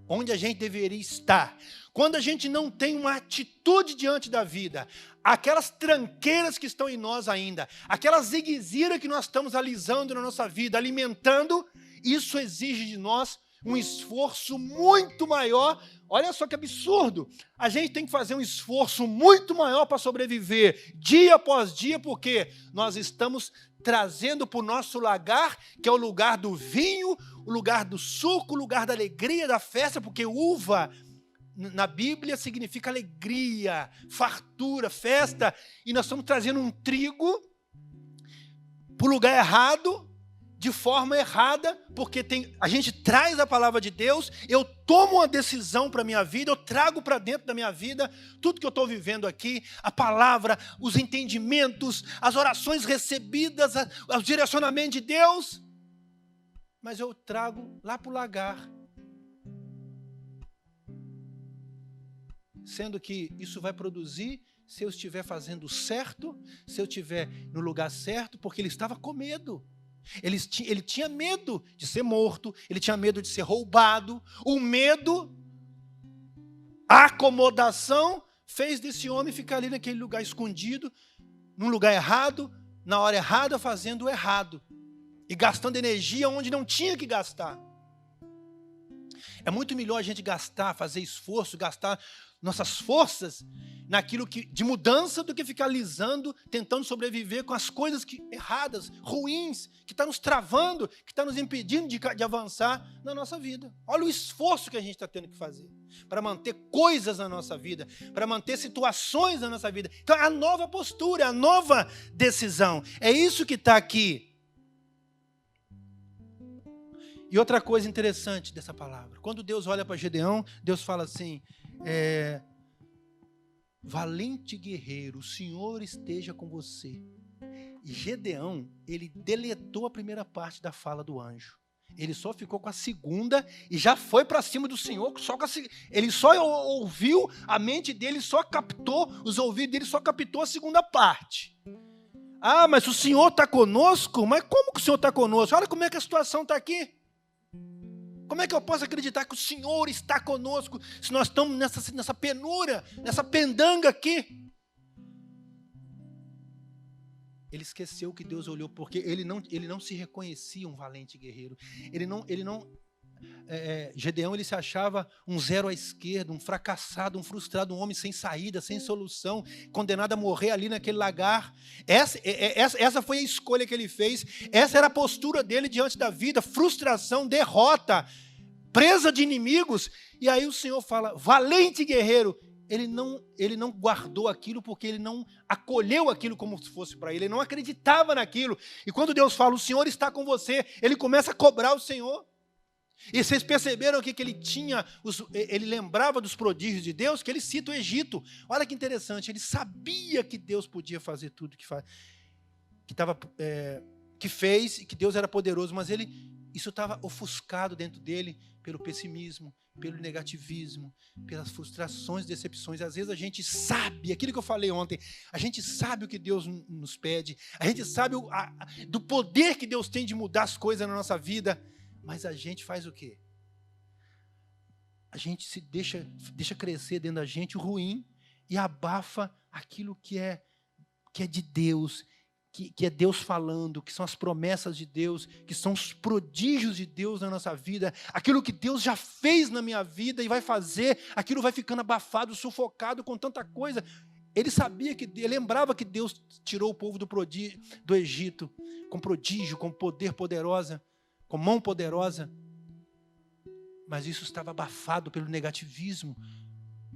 onde a gente deveria estar, quando a gente não tem uma atitude diante da vida, aquelas tranqueiras que estão em nós ainda, aquelas zigueziras que nós estamos alisando na nossa vida, alimentando, isso exige de nós um esforço muito maior. Olha só que absurdo, a gente tem que fazer um esforço muito maior para sobreviver, dia após dia, porque nós estamos trazendo para o nosso lagar, que é o lugar do vinho, o lugar do suco, o lugar da alegria, da festa, porque uva, na Bíblia, significa alegria, fartura, festa, e nós estamos trazendo um trigo para o lugar errado, de forma errada, porque a gente traz a palavra de Deus, eu tomo uma decisão para a minha vida, eu trago para dentro da minha vida tudo que eu estou vivendo aqui, a palavra, os entendimentos, as orações recebidas, o direcionamento de Deus, mas eu trago lá para o lagar. Sendo que isso vai produzir se eu estiver fazendo certo, se eu estiver no lugar certo, porque ele estava com medo. Ele tinha medo de ser morto, ele tinha medo de ser roubado. O medo, a acomodação, fez desse homem ficar ali naquele lugar escondido, num lugar errado, na hora errada, fazendo o errado. E gastando energia onde não tinha que gastar. É muito melhor a gente gastar, fazer esforço, gastar nossas forças naquilo de mudança do que ficar alisando, tentando sobreviver com as coisas erradas, ruins, que está nos travando, que está nos impedindo de avançar na nossa vida. Olha o esforço que a gente está tendo que fazer para manter coisas na nossa vida, para manter situações na nossa vida. Então, é a nova postura, é a nova decisão. É isso que está aqui. E outra coisa interessante dessa palavra. Quando Deus olha para Gedeão, Deus fala assim, valente guerreiro, o Senhor esteja com você. E Gedeão, ele deletou a primeira parte da fala do anjo. Ele só ficou com a segunda e já foi para cima do Senhor. Ele só ouviu, a mente dele só captou, os ouvidos dele só captou a segunda parte. Ah, mas o Senhor está conosco? Mas como que o Senhor está conosco? Olha como é que a situação está aqui. Como é que eu posso acreditar que o Senhor está conosco se nós estamos nessa penúria, nessa pendanga aqui? Ele esqueceu que Deus olhou, porque ele não se reconhecia um valente guerreiro. Gedeão, ele se achava um zero à esquerda, um fracassado, um frustrado, um homem sem saída, sem solução, condenado a morrer ali naquele lagar. Essa foi a escolha que ele fez, essa era a postura dele diante da vida, frustração, derrota, presa de inimigos. E aí o Senhor fala, valente guerreiro. Ele não guardou aquilo porque ele não acolheu aquilo como se fosse para ele não acreditava naquilo. E quando Deus fala, o Senhor está com você, ele começa a cobrar o Senhor. E vocês perceberam aqui que ele lembrava dos prodígios de Deus, que ele cita o Egito. Olha que interessante, ele sabia que Deus podia fazer tudo que fez, e que Deus era poderoso, mas isso estava ofuscado dentro dele pelo pessimismo, pelo negativismo, pelas frustrações, decepções. Às vezes a gente sabe, aquilo que eu falei ontem, a gente sabe o que Deus nos pede, a gente sabe do poder que Deus tem de mudar as coisas na nossa vida, mas a gente faz o quê? A gente se deixa crescer dentro da gente o ruim e abafa aquilo que é de Deus, que é Deus falando, que são as promessas de Deus, que são os prodígios de Deus na nossa vida, aquilo que Deus já fez na minha vida e vai fazer, aquilo vai ficando abafado, sufocado com tanta coisa. Ele lembrava que Deus tirou o povo do Egito com prodígio, com poder poderosa, com mão poderosa, mas isso estava abafado pelo negativismo,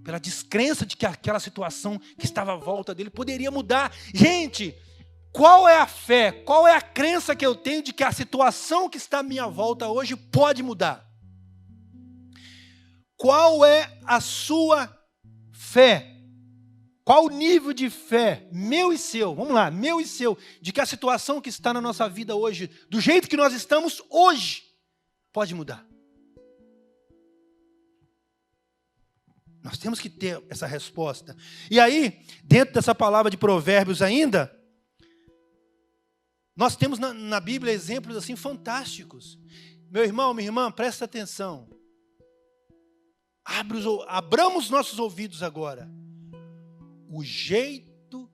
pela descrença de que aquela situação que estava à volta dele poderia mudar. Gente, Qual é a fé, qual é a crença que eu tenho de que a situação que está à minha volta hoje pode mudar? Qual é a sua fé? Qual o nível de fé, meu e seu, vamos lá, meu e seu, de que a situação que está na nossa vida hoje, do jeito que nós estamos hoje, pode mudar? Nós temos que ter essa resposta. E aí, dentro dessa palavra de Provérbios ainda, nós temos na Bíblia exemplos assim fantásticos. Meu irmão, minha irmã, presta atenção. Abramos nossos ouvidos agora. O jeito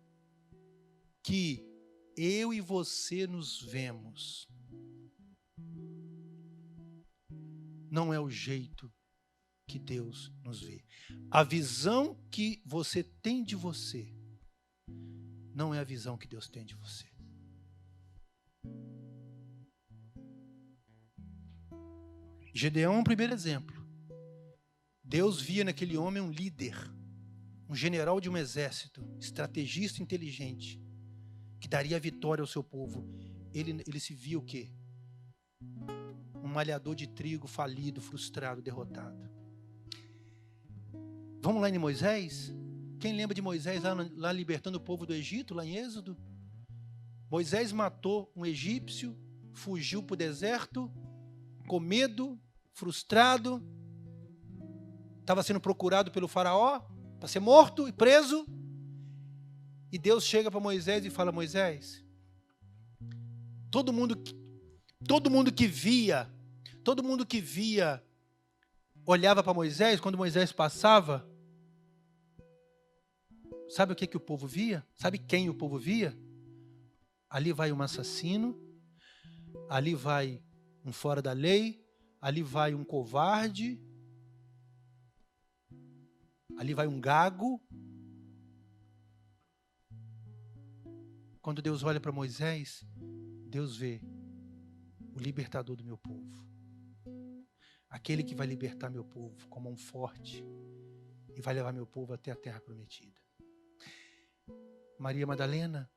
que eu e você nos vemos não é o jeito que Deus nos vê. A visão que você tem de você não é a visão que Deus tem de você. Gedeão é um primeiro exemplo. Deus via naquele homem um líder, um general de um exército, estrategista inteligente, que daria a vitória ao seu povo. Ele se via o quê? Um malhador de trigo falido, frustrado, derrotado. Vamos lá em Moisés? Quem lembra de Moisés lá libertando o povo do Egito, lá em Êxodo? Moisés matou um egípcio, fugiu para o deserto, com medo, frustrado, estava sendo procurado pelo faraó, para ser morto e preso. E Deus chega para Moisés e fala: Moisés, todo mundo que via, olhava para Moisés, quando Moisés passava, sabe o que o povo via? Sabe quem o povo via? Ali vai um assassino, ali vai um fora da lei, ali vai um covarde, ali vai um gago. Quando Deus olha para Moisés, Deus vê o libertador do meu povo. Aquele que vai libertar meu povo com mão forte e vai levar meu povo até a terra prometida. Maria Madalena,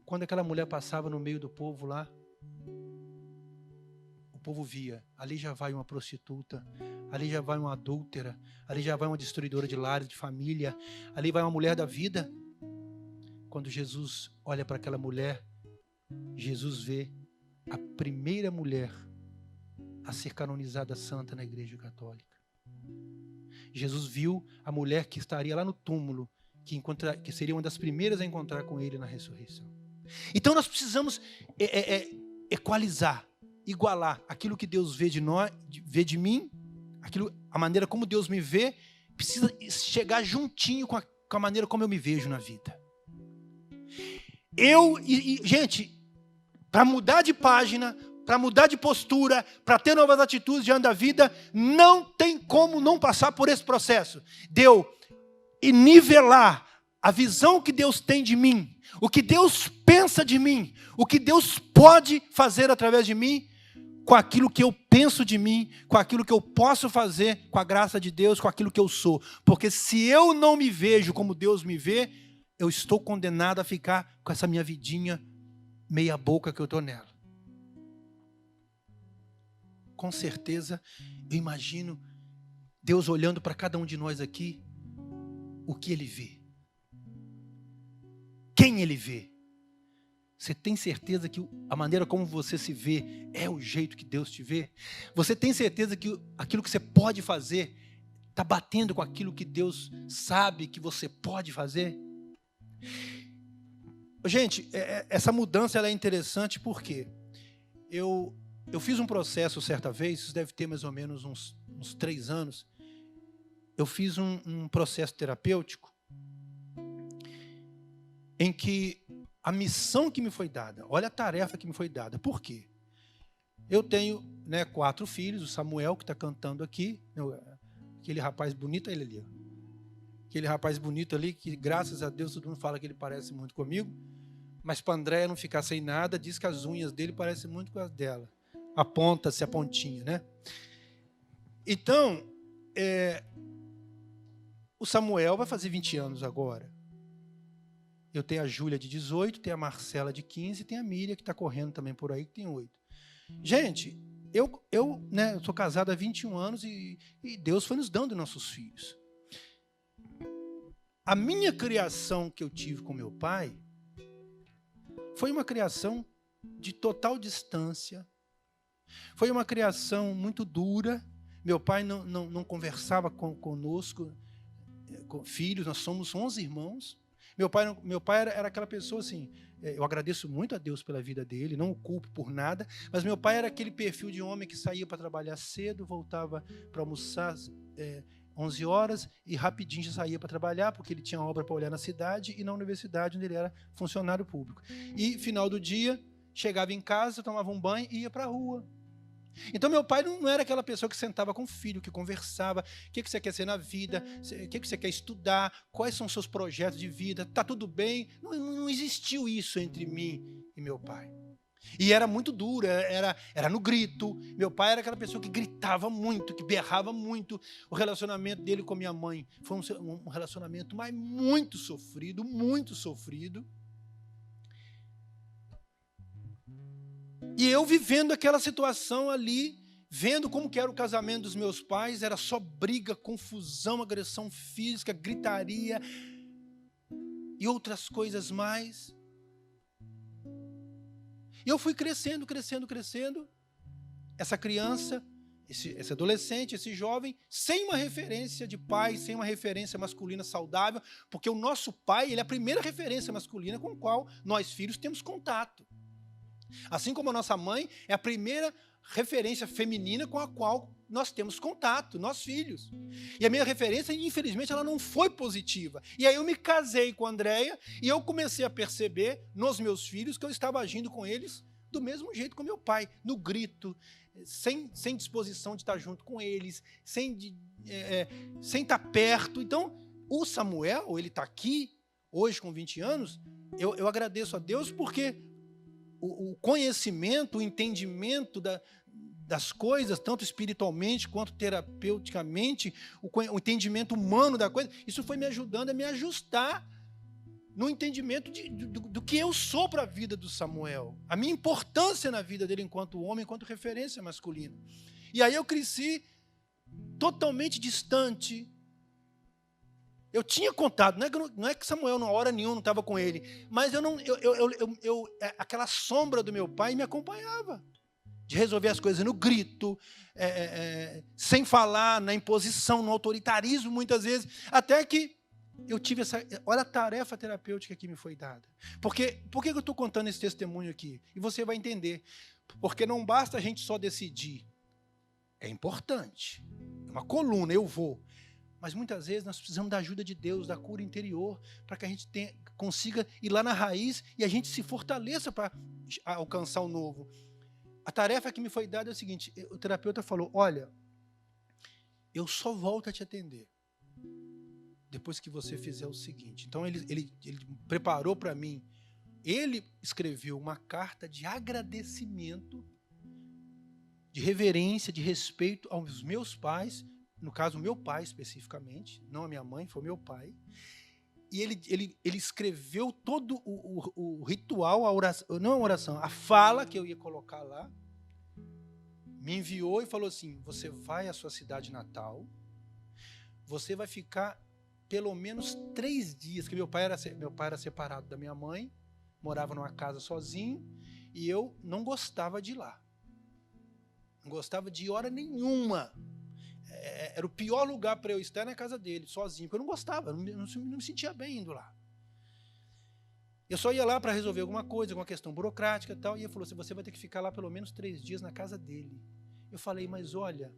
quando aquela mulher passava no meio do povo lá, o povo via, ali já vai uma prostituta, ali já vai uma adúltera, ali já vai uma destruidora de lares, de família, ali vai uma mulher da vida. Quando Jesus olha para aquela mulher, Jesus vê a primeira mulher a ser canonizada santa na Igreja Católica. Jesus viu a mulher que estaria lá no túmulo, que seria uma das primeiras a encontrar com ele na ressurreição. Então nós precisamos equalizar, igualar aquilo que Deus vê de nós, vê de mim, a maneira como Deus me vê, precisa chegar juntinho com a maneira como eu me vejo na vida. Gente, para mudar de página, para mudar de postura, para ter novas atitudes diante da vida, não tem como não passar por esse processo. E nivelar a visão que Deus tem de mim, o que Deus pensa de mim, o que Deus pode fazer através de mim, com aquilo que eu penso de mim, com aquilo que eu posso fazer, com a graça de Deus, com aquilo que eu sou. Porque se eu não me vejo como Deus me vê, eu estou condenado a ficar com essa minha vidinha meia boca que eu estou nela. Com certeza, eu imagino Deus olhando para cada um de nós aqui, o que Ele vê. Quem Ele vê. Você tem certeza que a maneira como você se vê é o jeito que Deus te vê? Você tem certeza que aquilo que você pode fazer está batendo com aquilo que Deus sabe que você pode fazer? Gente, essa mudança ela é interessante porque eu fiz um processo certa vez, isso deve ter mais ou menos uns 3 anos. Eu fiz um processo terapêutico em que a missão que me foi dada, olha a tarefa que me foi dada. Por quê? Eu tenho 4 filhos, o Samuel que está cantando aqui, aquele rapaz bonito, ele ali, aquele rapaz bonito ali, que graças a Deus todo mundo fala que ele parece muito comigo, mas para a Andréia não ficar sem nada, diz que as unhas dele parecem muito com as dela. Aponta-se a pontinha, né? Então, O Samuel vai fazer 20 anos agora. Eu tenho a Júlia de 18, tenho a Marcela de 15, tem a Miriam que está correndo também por aí, que tem 8. Gente, eu sou casado há 21 anos e Deus foi nos dando nossos filhos. A minha criação que eu tive com meu pai foi uma criação de total distância. Foi uma criação muito dura. Meu pai não conversava conosco, com filhos, nós somos 11 irmãos. Meu pai era aquela pessoa assim, eu agradeço muito a Deus pela vida dele, não o culpo por nada, mas meu pai era aquele perfil de homem que saía para trabalhar cedo, voltava para almoçar 11 horas e rapidinho já saía para trabalhar, porque ele tinha obra para olhar na cidade e na universidade, onde ele era funcionário público. E final do dia, chegava em casa, tomava um banho e ia para a rua. Então meu pai não era aquela pessoa que sentava com o filho, que conversava, o que você quer ser na vida, o que você quer estudar, quais são os seus projetos de vida, está tudo bem? Não existiu isso entre mim e meu pai. E era muito duro, era no grito. Meu pai era aquela pessoa que gritava muito, que berrava muito. O relacionamento dele com minha mãe foi um relacionamento mas muito sofrido, muito sofrido. E eu vivendo aquela situação ali, vendo como que era o casamento dos meus pais, era só briga, confusão, agressão física, gritaria e outras coisas mais. E eu fui crescendo. Essa criança, esse adolescente, esse jovem, sem uma referência de pai, sem uma referência masculina saudável, porque o nosso pai, ele é a primeira referência masculina com a qual nós filhos temos contato. Assim como a nossa mãe é a primeira referência feminina com a qual nós temos contato, nós filhos. E a minha referência, infelizmente, ela não foi positiva. E aí eu me casei com a Andréia e eu comecei a perceber nos meus filhos que eu estava agindo com eles do mesmo jeito que meu pai, no grito, sem disposição de estar junto com eles, sem estar perto. Então, o Samuel, ele está aqui, hoje com 20 anos, eu agradeço a Deus porque o conhecimento, o entendimento das coisas, tanto espiritualmente quanto terapeuticamente, o entendimento humano da coisa, isso foi me ajudando a me ajustar no entendimento do que eu sou para a vida do Samuel, a minha importância na vida dele enquanto homem, enquanto referência masculina. E aí eu cresci totalmente distante. Eu tinha contato, não é que Samuel, na hora nenhuma, não estava com ele, mas aquela sombra do meu pai me acompanhava, de resolver as coisas no grito, sem falar, na imposição, no autoritarismo, muitas vezes, até que eu tive olha a tarefa terapêutica que me foi dada. Por que eu estou contando esse testemunho aqui? E você vai entender. Porque não basta a gente só decidir. É importante. É uma coluna, eu vou. Mas muitas vezes nós precisamos da ajuda de Deus, da cura interior, para que a gente consiga ir lá na raiz e a gente se fortaleça para alcançar o novo. A tarefa que me foi dada é o seguinte, o terapeuta falou, olha, eu só volto a te atender depois que você fizer o seguinte. Então ele preparou para mim, ele escreveu uma carta de agradecimento, de reverência, de respeito aos meus pais, no caso, o meu pai especificamente, não a minha mãe, foi o meu pai. E ele escreveu todo o ritual, a oração, não a oração, a fala que eu ia colocar lá, me enviou e falou assim, você vai à sua cidade natal, você vai ficar pelo menos 3 dias, porque meu pai era separado da minha mãe, morava numa casa sozinho, e eu não gostava de ir lá. Não gostava de hora nenhuma. Era o pior lugar para eu estar na casa dele, sozinho, porque eu não gostava, não me sentia bem indo lá. Eu só ia lá para resolver alguma coisa, alguma questão burocrática e tal, e ele falou assim, você vai ter que ficar lá pelo menos 3 dias na casa dele. Eu falei, mas olha,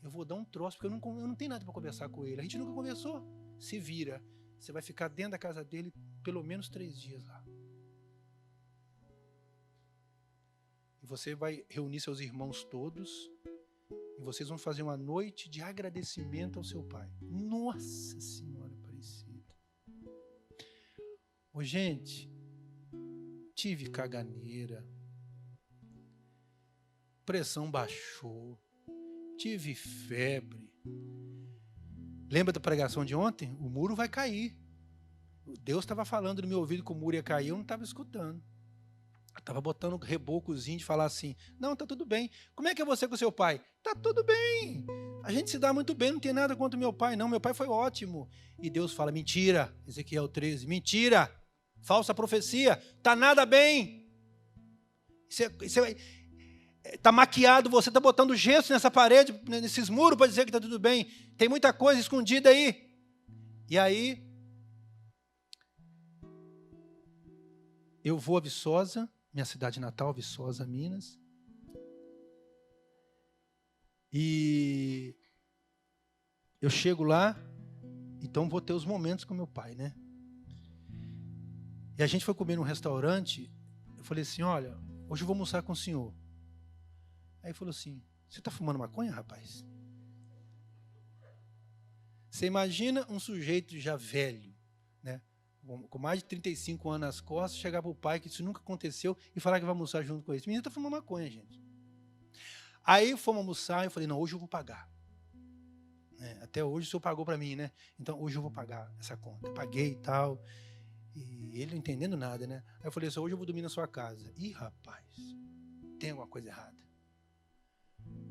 eu vou dar um troço, porque eu não tenho nada para conversar com ele, a gente nunca conversou. Se vira, você vai ficar dentro da casa dele pelo menos 3 dias lá. E você vai reunir seus irmãos todos, e vocês vão fazer uma noite de agradecimento ao seu pai. Nossa Senhora Aparecida. Ô, gente, tive caganeira, pressão baixou, tive febre, Lembra da pregação de ontem? O muro vai cair. Deus estava falando no meu ouvido que o muro ia cair, eu não estava escutando. Eu estava botando um rebocozinho de falar assim, não, tá tudo bem. Como é que é você com seu pai? Tá tudo bem. A gente se dá muito bem, não tem nada contra o meu pai, não. Meu pai foi ótimo. E Deus fala, mentira. Ezequiel 13, mentira. Falsa profecia. Tá nada bem. Tá maquiado, você tá botando gesso nessa parede, nesses muros para dizer que tá tudo bem. Tem muita coisa escondida aí. E aí, eu vou a Viçosa, minha cidade natal, Viçosa, Minas. E eu chego lá, então vou ter os momentos com meu pai, né? E a gente foi comer num restaurante, eu falei assim, olha, hoje eu vou almoçar com o senhor. Aí ele falou assim, você está fumando maconha, rapaz? Você imagina um sujeito já velho, né? Com mais de 35 anos nas costas, chegar para o pai, que isso nunca aconteceu, e falar que vai almoçar junto com ele. Esse menino está fumando maconha, gente. Aí fomos almoçar, eu falei, não, hoje eu vou pagar. Até hoje o senhor pagou para mim, né? Então hoje eu vou pagar essa conta. Eu paguei e tal. E ele não entendendo nada, né? Aí eu falei assim, hoje eu vou dormir na sua casa. Ih, rapaz, tem alguma coisa errada.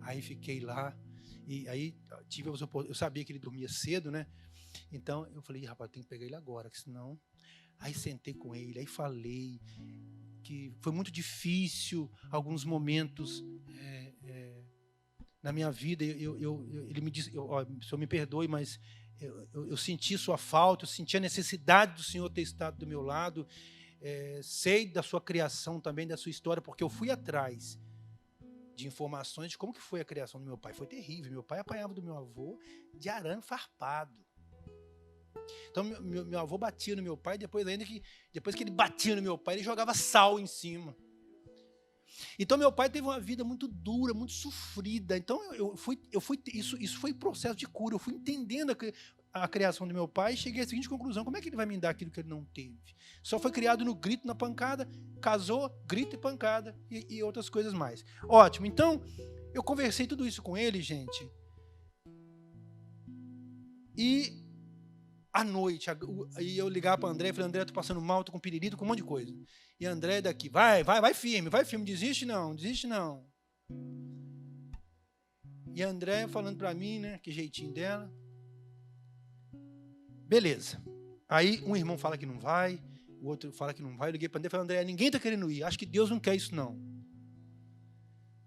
Aí fiquei lá, e aí eu sabia que ele dormia cedo, né? Então eu falei, rapaz, eu tenho que pegar ele agora, que senão... Aí sentei com ele, aí falei que foi muito difícil alguns momentos na minha vida. Ele me disse, o senhor me perdoe, mas eu senti sua falta, eu senti a necessidade do senhor ter estado do meu lado. Sei da sua criação também, da sua história, porque eu fui atrás de informações de como que foi a criação do meu pai. Foi terrível. Meu pai apanhava do meu avô de arame farpado. Então, meu avô batia no meu pai, depois que ele batia no meu pai, ele jogava sal em cima. Então, meu pai teve uma vida muito dura, muito sofrida. Então, isso foi processo de cura. Eu fui entendendo a criação do meu pai e cheguei à seguinte conclusão: como é que ele vai me dar aquilo que ele não teve? Só foi criado no grito, na pancada, casou, grito e pancada e outras coisas mais. Ótimo. Então, eu conversei tudo isso com ele, gente. E à noite, aí eu ligava para André e falei, André, tô passando mal, tô com piriri, tô com um monte de coisa. E André daqui, vai firme, desiste não. E André falando para mim, né, que jeitinho dela. Beleza. Aí um irmão fala que não vai, o outro fala que não vai, eu liguei para André e falei, André, ninguém tá querendo ir, acho que Deus não quer isso não.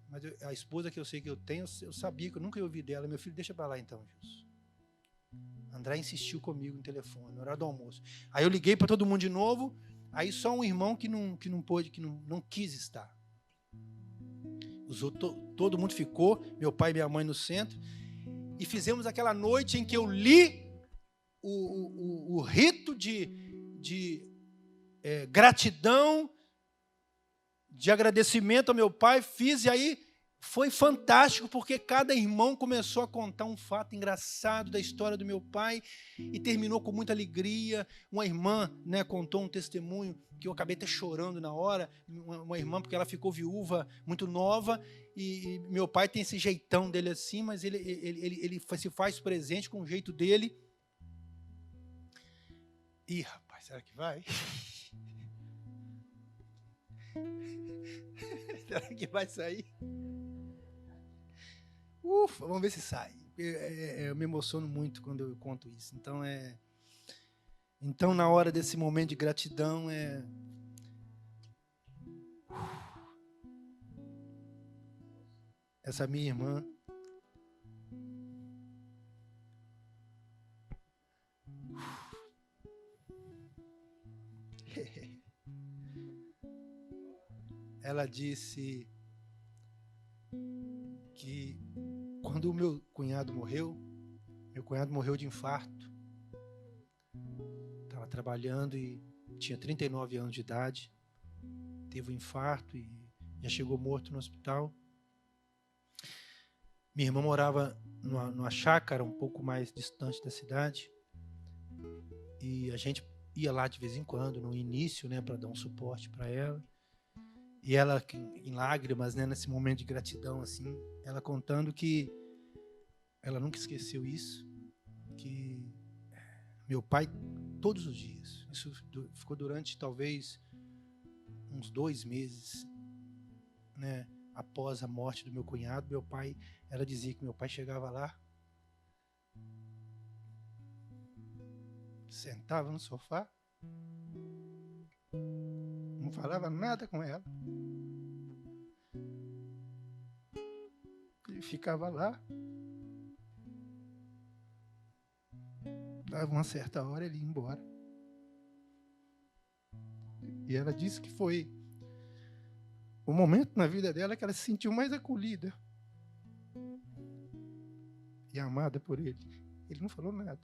Mas a esposa que eu sei que eu tenho, eu sabia que eu nunca ia ouvir dela, meu filho, deixa para lá então, Jesus. André insistiu comigo no telefone, no horário do almoço. Aí eu liguei para todo mundo de novo, aí só um irmão que não pôde, que não quis estar. Todo mundo ficou, meu pai e minha mãe no centro, e fizemos aquela noite em que eu li o rito de gratidão, de agradecimento ao meu pai, fiz, e aí foi fantástico, porque cada irmão começou a contar um fato engraçado da história do meu pai e terminou com muita alegria. Uma irmã, né, contou um testemunho que eu acabei até chorando na hora, uma irmã, porque ela ficou viúva muito nova, e meu pai tem esse jeitão dele assim, mas ele se faz presente com o jeito dele. Ih, rapaz, será que vai? Será que vai sair? Ufa, vamos ver se sai. Eu me emociono muito quando eu conto isso. Então na hora desse momento de gratidão, essa minha irmã, ela disse que quando o meu cunhado morreu de infarto. Estava trabalhando e tinha 39 anos de idade. Teve um infarto e já chegou morto no hospital. Minha irmã morava numa chácara um pouco mais distante da cidade. E a gente ia lá de vez em quando, no início, né, para dar um suporte para ela. E ela, em lágrimas, né, nesse momento de gratidão, assim, ela contando que ela nunca esqueceu isso. que meu pai, todos os dias, isso ficou durante talvez uns 2 meses, né, após a morte do meu cunhado, ela dizia que meu pai chegava lá, sentava no sofá, não falava nada com ela, ele ficava lá, dava uma certa hora, ele ia embora. E ela disse que foi o momento na vida dela que ela se sentiu mais acolhida e amada por ele. Ele não falou nada.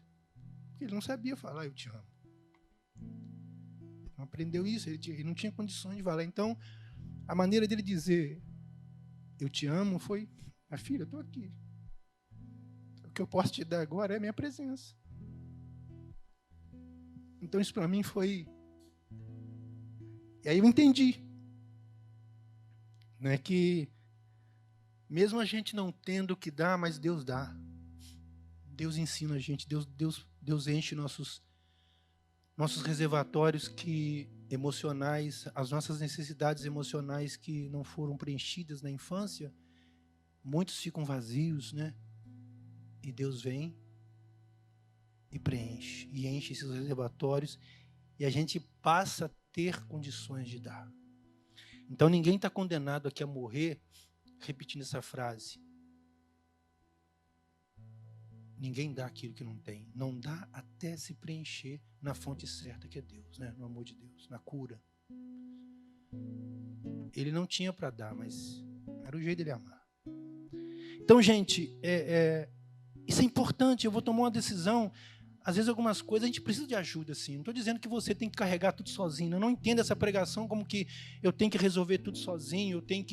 Ele não sabia falar eu te amo. Ele não aprendeu isso, ele não tinha condições de falar. Então, a maneira dele dizer eu te amo foi: minha filha, eu estou aqui. O que eu posso te dar agora é a minha presença. Então, isso para mim foi... E aí eu entendi. Não é que, mesmo a gente não tendo o que dar, mas Deus dá. Deus ensina a gente, Deus enche nossos reservatórios emocionais, as nossas necessidades emocionais que não foram preenchidas na infância, muitos ficam vazios, né? E Deus vem e preenche, e enche esses reservatórios, e a gente passa a ter condições de dar. Então ninguém está condenado aqui a morrer repetindo essa frase. Ninguém dá aquilo que não tem. Não dá até se preencher na fonte certa, que é Deus, né? No amor de Deus, na cura. Ele não tinha para dar, mas era o jeito dele amar. Então, gente, isso é importante. Eu vou tomar uma decisão. Às vezes, algumas coisas a gente precisa de ajuda, sim. Não estou dizendo que você tem que carregar tudo sozinho. Eu não entendo essa pregação como que eu tenho que resolver tudo sozinho, eu tenho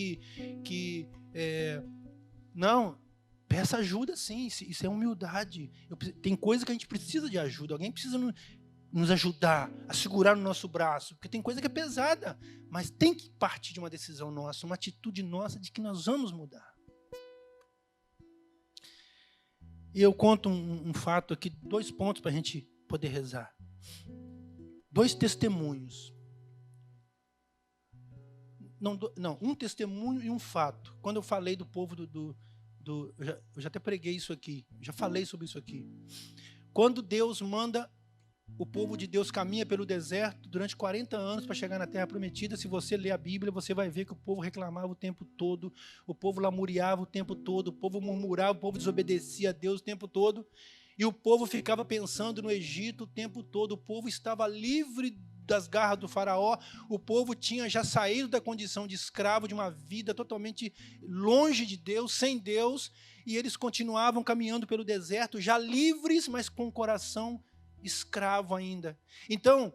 Não, peça ajuda, sim. Isso é humildade. Tem coisa que a gente precisa de ajuda. Alguém precisa nos ajudar a segurar no nosso braço, porque tem coisa que é pesada, mas tem que partir de uma decisão nossa, uma atitude nossa de que nós vamos mudar. E eu conto um fato aqui, 2 pontos para a gente poder rezar. 2 testemunhos. Não, um testemunho e um fato. Quando eu falei do povo eu já até preguei isso aqui, já falei sobre isso aqui. Quando Deus manda, o povo de Deus caminha pelo deserto durante 40 anos para chegar na Terra Prometida. Se você ler a Bíblia, você vai ver que o povo reclamava o tempo todo, o povo lamuriava o tempo todo, o povo murmurava, o povo desobedecia a Deus o tempo todo, e o povo ficava pensando no Egito o tempo todo. O povo estava livre das garras do faraó, o povo tinha já saído da condição de escravo, de uma vida totalmente longe de Deus, sem Deus, e eles continuavam caminhando pelo deserto, já livres, mas com o coração escravo ainda. Então,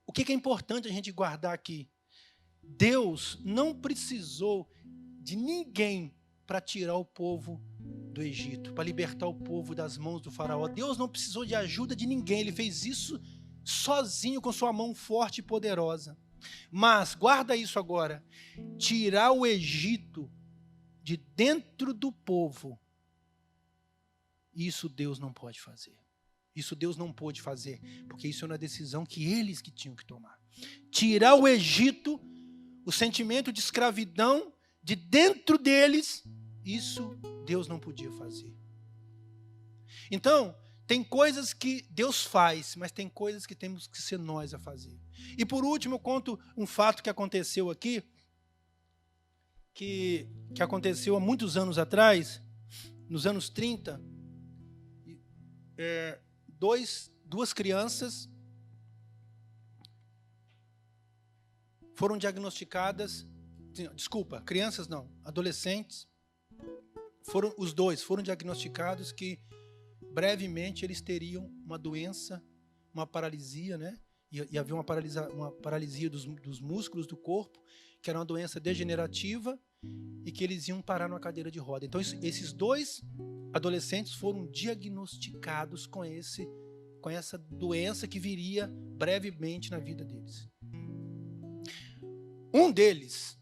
o que é importante a gente guardar aqui? Deus não precisou de ninguém para tirar o povo do Egito, para libertar o povo das mãos do faraó. Deus não precisou de ajuda de ninguém, ele fez isso sozinho com sua mão forte e poderosa. Mas, guarda isso agora, tirar o Egito de dentro do povo, isso Deus não pode fazer. Isso Deus não pôde fazer, porque isso é uma decisão que eles que tinham que tomar. Tirar o Egito, o sentimento de escravidão de dentro deles, isso Deus não podia fazer. Então, tem coisas que Deus faz, mas tem coisas que temos que ser nós a fazer. E por último, eu conto um fato que aconteceu aqui, que aconteceu há muitos anos atrás, nos anos 30, duas crianças foram diagnosticadas, crianças não, adolescentes, os dois foram diagnosticados que brevemente eles teriam uma doença, uma paralisia, né? E havia uma paralisia dos músculos do corpo, que era uma doença degenerativa e que eles iam parar numa cadeira de roda. Então esses 2 adolescentes foram diagnosticados com essa doença que viria brevemente na vida deles. Um deles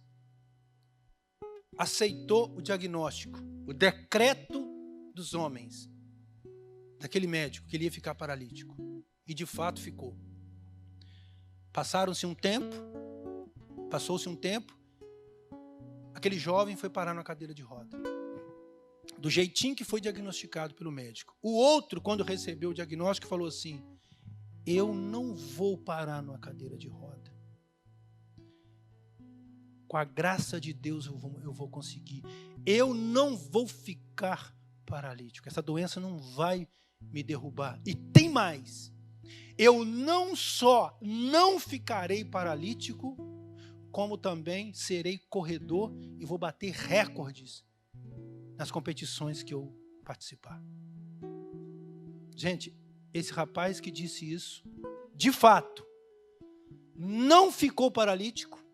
aceitou o diagnóstico, o decreto dos homens. daquele médico que ele ia ficar paralítico. E de fato ficou. Passou-se um tempo, aquele jovem foi parar na cadeira de roda. Do jeitinho que foi diagnosticado pelo médico. O outro, quando recebeu o diagnóstico, falou assim: eu não vou parar numa cadeira de roda. Com a graça de Deus eu vou conseguir. Eu não vou ficar paralítico. Essa doença não vai me derrubar. E tem mais. Eu não só não ficarei paralítico, como também serei corredor e vou bater recordes nas competições que eu participar. Gente, esse rapaz que disse isso, de fato, não ficou paralítico,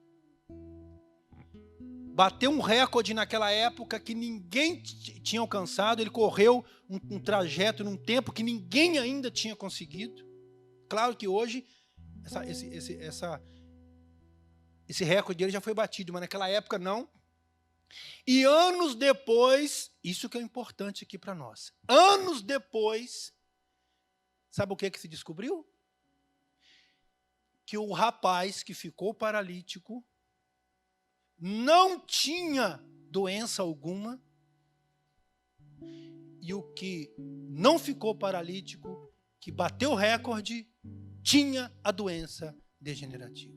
bateu um recorde naquela época que ninguém tinha alcançado, ele correu um trajeto num tempo que ninguém ainda tinha conseguido. Claro que hoje esse recorde dele já foi batido, mas naquela época não. E anos depois, isso que é importante aqui para nós, anos depois, sabe o que se descobriu? Que o rapaz que ficou paralítico não tinha doença alguma, e o que não ficou paralítico, que bateu o recorde, tinha a doença degenerativa.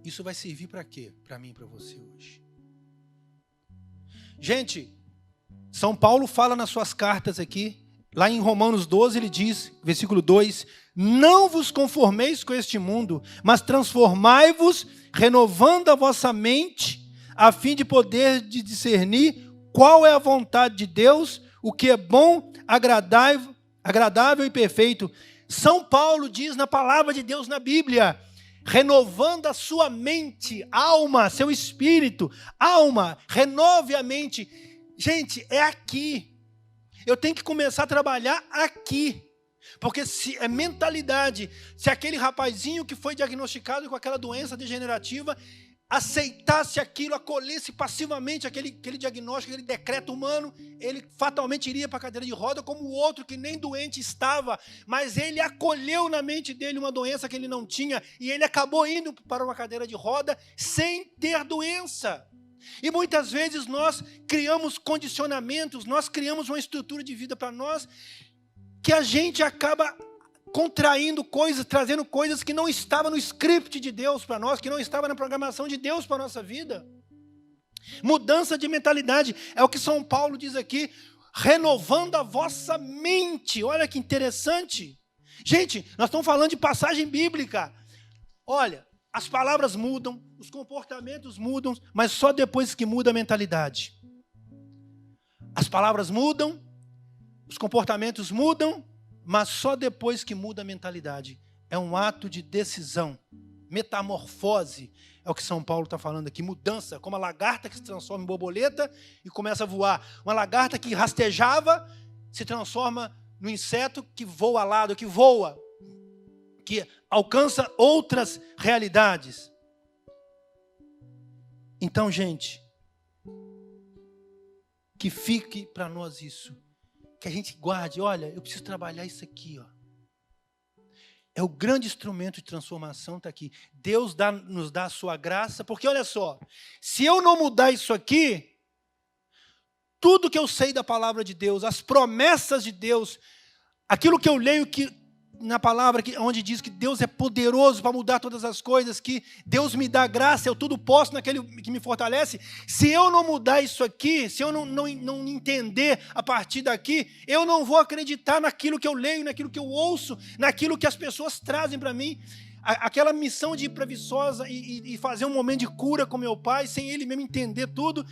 Isso vai servir para quê? Para mim e para você hoje. Gente, São Paulo fala nas suas cartas aqui, lá em Romanos 12, ele diz, versículo 2, não vos conformeis com este mundo, mas transformai-vos, renovando a vossa mente, a fim de poder discernir qual é a vontade de Deus, o que é bom, agradável e perfeito. São Paulo diz na palavra de Deus na Bíblia, renovando a sua mente, alma, seu espírito, alma, renove a mente. Gente, é aqui. Eu tenho que começar a trabalhar aqui. Porque se é mentalidade, se aquele rapazinho que foi diagnosticado com aquela doença degenerativa aceitasse aquilo, acolhesse passivamente aquele diagnóstico, aquele decreto humano, ele fatalmente iria para a cadeira de roda, como o outro que nem doente estava, mas ele acolheu na mente dele uma doença que ele não tinha, e ele acabou indo para uma cadeira de roda sem ter doença. E muitas vezes nós criamos condicionamentos, nós criamos uma estrutura de vida para nós, que a gente acaba contraindo coisas, trazendo coisas que não estavam no script de Deus para nós, que não estava na programação de Deus para a nossa vida. Mudança de mentalidade, é o que São Paulo diz aqui, renovando a vossa mente. Olha que interessante. Gente, nós estamos falando de passagem bíblica. Olha, as palavras mudam, os comportamentos mudam, mas só depois que muda a mentalidade. As palavras mudam, os comportamentos mudam, mas só depois que muda a mentalidade. É um ato de decisão, metamorfose, é o que São Paulo está falando aqui, mudança, como a lagarta que se transforma em borboleta e começa a voar. Uma lagarta que rastejava se transforma no inseto que voa alado, que voa, que alcança outras realidades. Então, gente, que fique para nós isso. Que a gente guarde, olha, eu preciso trabalhar isso aqui, ó. É o grande instrumento de transformação, está aqui. Deus nos dá a sua graça, porque olha só, se eu não mudar isso aqui, tudo que eu sei da palavra de Deus, as promessas de Deus, aquilo que eu leio na palavra, onde diz que Deus é poderoso para mudar todas as coisas, que Deus me dá graça, eu tudo posso naquele que me fortalece. Se eu não mudar isso aqui, se eu não entender a partir daqui, eu não vou acreditar naquilo que eu leio, naquilo que eu ouço, naquilo que as pessoas trazem para mim. Aquela missão de ir para Viçosa e fazer um momento de cura com meu pai, sem ele mesmo entender tudo,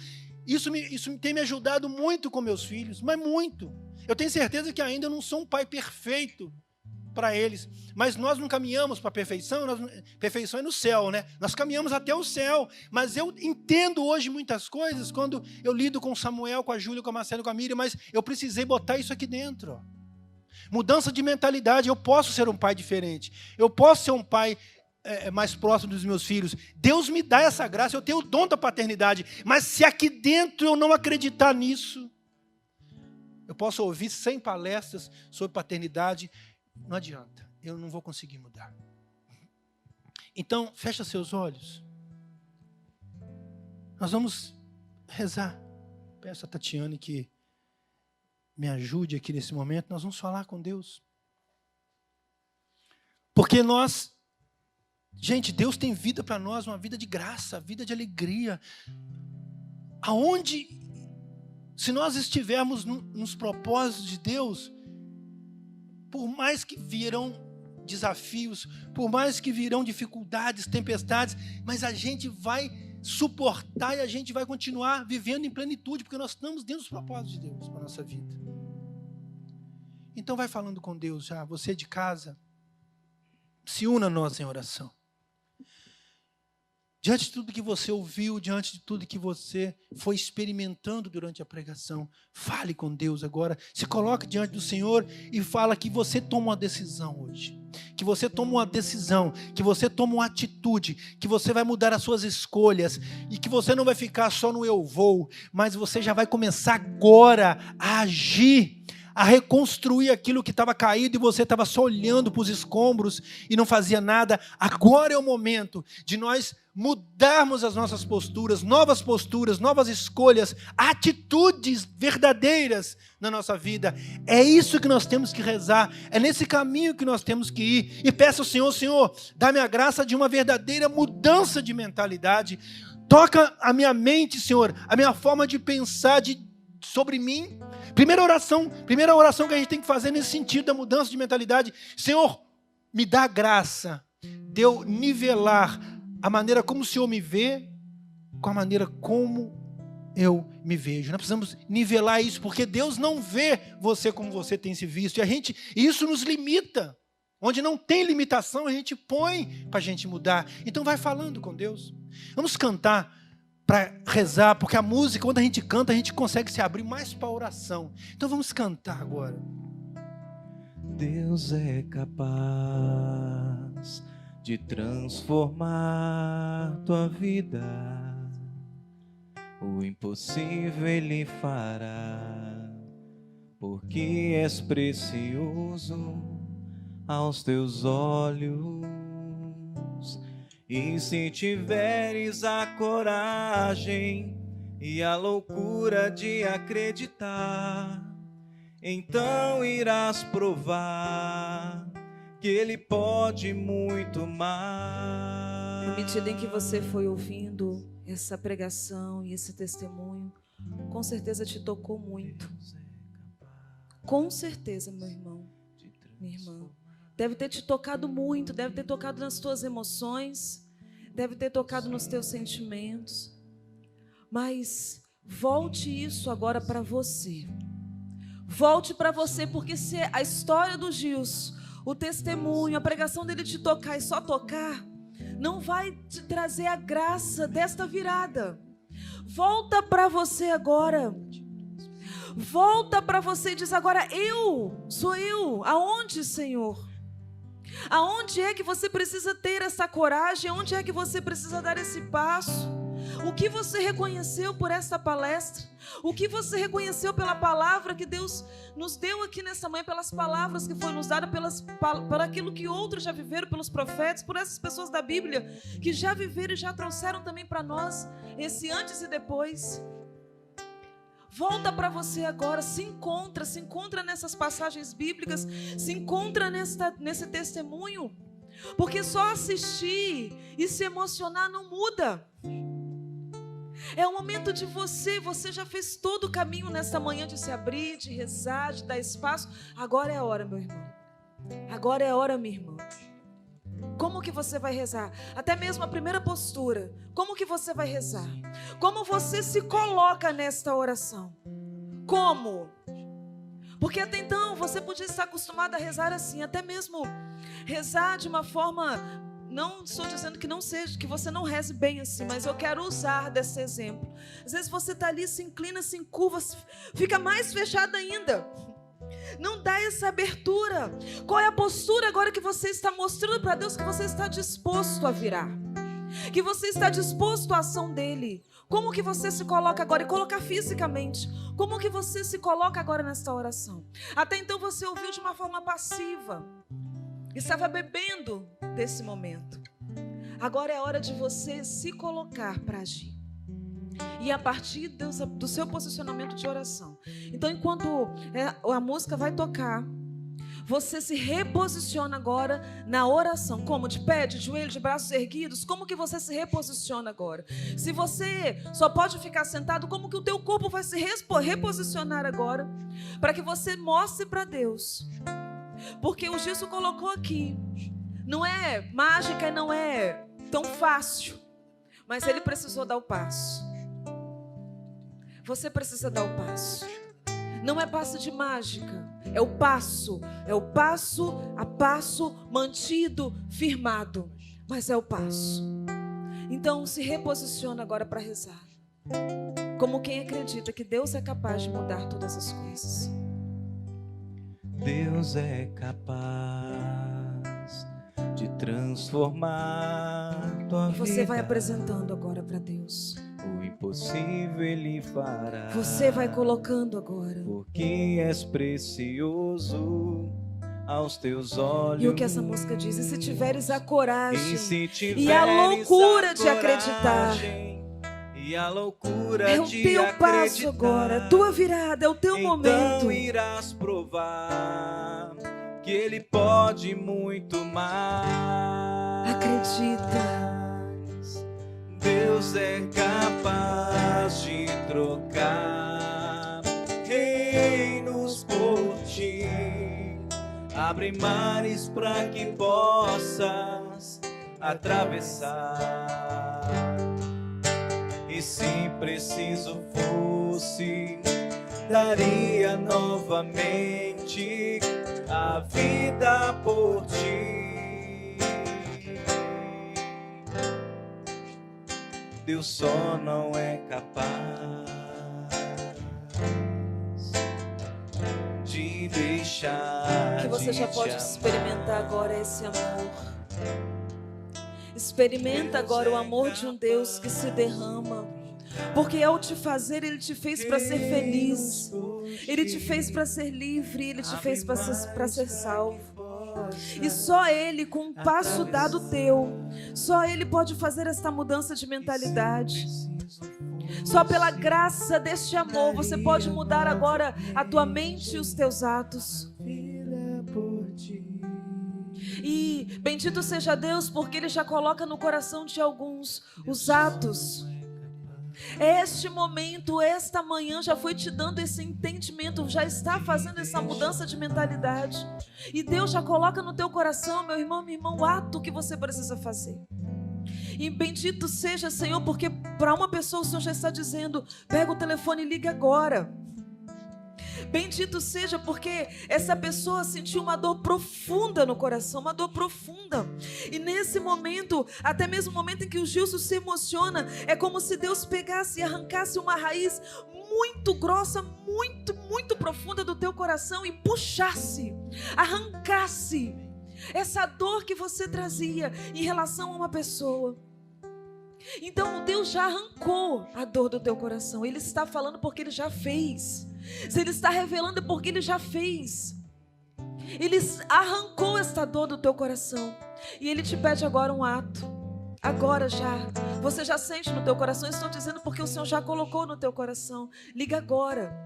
isso tem me ajudado muito com meus filhos, mas muito. Eu tenho certeza que ainda não sou um pai perfeito para eles, mas nós não caminhamos para a perfeição, perfeição é no céu, né? Nós caminhamos até o céu, mas eu entendo hoje muitas coisas, quando eu lido com o Samuel, com a Júlia, com a Marcela, com a Miriam, mas eu precisei botar isso aqui dentro, ó. Mudança de mentalidade, eu posso ser um pai diferente, eu posso ser um pai mais próximo dos meus filhos. Deus me dá essa graça, eu tenho o dom da paternidade. Mas se aqui dentro eu não acreditar nisso, eu posso ouvir 100 palestras sobre paternidade, não adianta, eu não vou conseguir mudar. Então, fecha seus olhos. Nós vamos rezar. Peço a Tatiane que me ajude aqui nesse momento. Nós vamos falar com Deus. Porque gente, Deus tem vida para nós, uma vida de graça, vida de alegria. Aonde, se nós estivermos nos propósitos de Deus, por mais que virão desafios, por mais que virão dificuldades, tempestades, mas a gente vai suportar e a gente vai continuar vivendo em plenitude, porque nós estamos dentro dos propósitos de Deus para a nossa vida. Então vai falando com Deus já, você de casa, se una a nós em oração. Diante de tudo que você ouviu, diante de tudo que você foi experimentando durante a pregação, fale com Deus agora, se coloque diante do Senhor e fala que você toma uma decisão hoje, que você toma uma decisão, que você toma uma atitude, que você vai mudar as suas escolhas e que você não vai ficar só no eu vou, mas você já vai começar agora a agir, a reconstruir aquilo que estava caído e você estava só olhando para os escombros e não fazia nada. Agora é o momento de nós mudarmos as nossas posturas, novas escolhas, atitudes verdadeiras na nossa vida. É isso que nós temos que rezar, é nesse caminho que nós temos que ir. E peço ao Senhor, Senhor, dá-me a graça de uma verdadeira mudança de mentalidade. Toca a minha mente, Senhor, a minha forma de pensar sobre mim. Primeira oração que a gente tem que fazer nesse sentido da mudança de mentalidade. Senhor, me dá graça de eu nivelar a maneira como o Senhor me vê com a maneira como eu me vejo. Nós precisamos nivelar isso, porque Deus não vê você como você tem se visto. E isso nos limita. Onde não tem limitação, a gente põe para a gente mudar. Então vai falando com Deus. Vamos cantar para rezar, porque a música, quando a gente canta, a gente consegue se abrir mais para a oração. Então vamos cantar agora. Deus é capaz de transformar tua vida. O impossível Ele fará, porque és precioso aos teus olhos. E se tiveres a coragem e a loucura de acreditar, então irás provar que Ele pode muito mais. Na medida em que você foi ouvindo essa pregação e esse testemunho, com certeza te tocou muito. Com certeza, meu irmão, minha irmã. Deve ter te tocado muito, deve ter tocado nas tuas emoções, deve ter tocado nos teus sentimentos. Mas volte isso agora para você. Volte para você, porque se a história do Gilson, o testemunho, a pregação dele te tocar e só tocar, não vai te trazer a graça desta virada. Volta para você agora. Volta para você e diz agora, sou eu. Aonde, Senhor? Aonde é que você precisa ter essa coragem? Aonde é que você precisa dar esse passo? O que você reconheceu por essa palestra? O que você reconheceu pela palavra que Deus nos deu aqui nessa manhã, pelas palavras que foi nos dadas, por aquilo que outros já viveram, pelos profetas, por essas pessoas da Bíblia que já viveram e já trouxeram também para nós esse antes e depois? Volta para você agora, se encontra nessas passagens bíblicas, se encontra nesse testemunho, porque só assistir e se emocionar não muda. É o momento de você já fez todo o caminho nesta manhã de se abrir, de rezar, de dar espaço. Agora é a hora, meu irmão. Agora é a hora, minha irmã. Como que você vai rezar? Até mesmo a primeira postura. Como que você vai rezar? Como você se coloca nesta oração? Como? Porque até então você podia estar acostumado a rezar assim, até mesmo rezar de uma forma, não estou dizendo que não seja, que você não reze bem assim, mas eu quero usar desse exemplo. Às vezes você está ali, se inclina, se encurva, fica mais fechado ainda. Não dá essa abertura. Qual é a postura agora que você está mostrando para Deus que você está disposto a virar? Que você está disposto à ação dele? Como que você se coloca agora? E colocar fisicamente. Como que você se coloca agora nesta oração? Até então você ouviu de uma forma passiva. Estava bebendo desse momento. Agora é hora de você se colocar para agir. E a partir do seu posicionamento de oração. Então, enquanto a música vai tocar, você se reposiciona agora na oração. Como? De pé, de joelho, de braços erguidos? Como que você se reposiciona agora? Se você só pode ficar sentado, como que o teu corpo vai se reposicionar agora? Para que você mostre para Deus. Porque o Gilson colocou aqui. Não é mágica, não é tão fácil. Mas ele precisou dar o passo. Você precisa dar o passo. Não é passo de mágica. É o passo a passo mantido, firmado. Mas é o passo. Então se reposiciona agora para rezar. Como quem acredita que Deus é capaz de mudar todas as coisas. Deus é capaz de transformar tua vida. Você vai apresentando agora para Deus. O impossível Ele fará. Você vai colocando agora. Porque és precioso aos teus olhos. E o que essa música diz? E se tiveres a coragem e a loucura de acreditar. E a loucura é o de teu acreditar. Passo agora, a tua virada, é o teu então momento. Então irás provar que Ele pode muito mais. Acredita. Deus é capaz de trocar reinos por ti. Abre mares para que possas atravessar. E se preciso fosse, daria novamente a vida por ti. Deus só não é capaz de deixar. Que você já pode experimentar agora esse amor. Experimenta agora o amor de um Deus que se derrama. Porque ao te fazer, Ele te fez para ser feliz. Ele te fez para ser livre. Ele te fez para ser salvo. E só Ele, com um passo dado teu, só Ele pode fazer esta mudança de mentalidade. Só pela graça deste amor você pode mudar agora a tua mente e os teus atos. E bendito seja Deus, porque Ele já coloca no coração de alguns os atos. Este momento, esta manhã já foi te dando esse entendimento, já está fazendo essa mudança de mentalidade. E Deus já coloca no teu coração, meu irmão, minha irmã, o ato que você precisa fazer. E bendito seja, Senhor, porque para uma pessoa o Senhor já está dizendo, pega o telefone e liga agora. Bendito seja, porque essa pessoa sentiu uma dor profunda no coração, uma dor profunda. E nesse momento, até mesmo o momento em que o Gilson se emociona, é como se Deus pegasse e arrancasse uma raiz muito grossa, muito, muito profunda do teu coração e puxasse, arrancasse essa dor que você trazia em relação a uma pessoa. Então Deus já arrancou a dor do teu coração. Ele está falando porque Ele já fez. Se Ele está revelando é porque Ele já fez. Ele arrancou esta dor do teu coração. E Ele te pede agora um ato. Agora já. Você já sente no teu coração. Estou dizendo porque o Senhor já colocou no teu coração. Liga agora.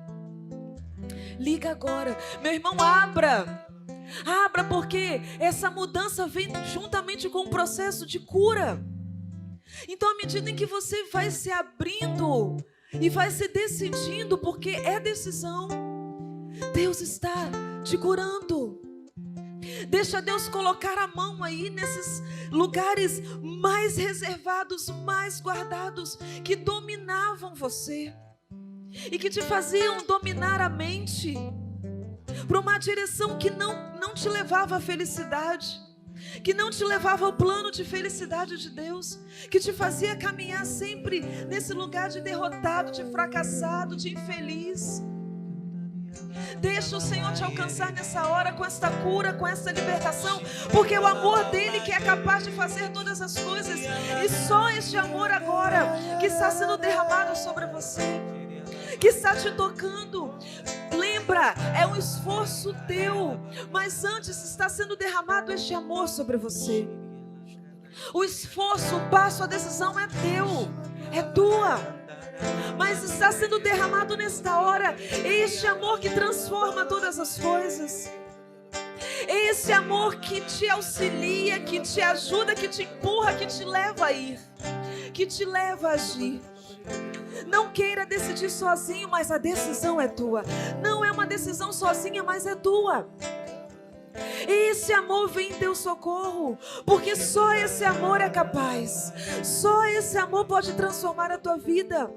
Liga agora. Meu irmão, abra. Abra, porque essa mudança vem juntamente com um processo de cura. Então, à medida em que você vai se abrindo e vai se decidindo, porque é decisão, Deus está te curando. Deixa Deus colocar a mão aí nesses lugares mais reservados, mais guardados, que dominavam você e que te faziam dominar a mente para uma direção que não te levava à felicidade, que não te levava ao plano de felicidade de Deus, que te fazia caminhar sempre nesse lugar de derrotado, de fracassado, de infeliz. Deixa o Senhor te alcançar nessa hora com esta cura, com esta libertação, porque é o amor dele que é capaz de fazer todas as coisas, e só este amor agora que está sendo derramado sobre você, que está te tocando. Lembra, é um esforço teu, mas antes está sendo derramado este amor sobre você. O esforço, o passo, a decisão é teu, é tua, mas está sendo derramado nesta hora este amor que transforma todas as coisas. Esse amor que te auxilia, que te ajuda, que te empurra, que te leva a ir, que te leva a agir. Não queira decidir sozinho, mas a decisão é tua. Não é uma decisão sozinha, mas é tua. Esse amor vem em teu socorro, porque só esse amor é capaz. Só esse amor pode transformar a tua vida.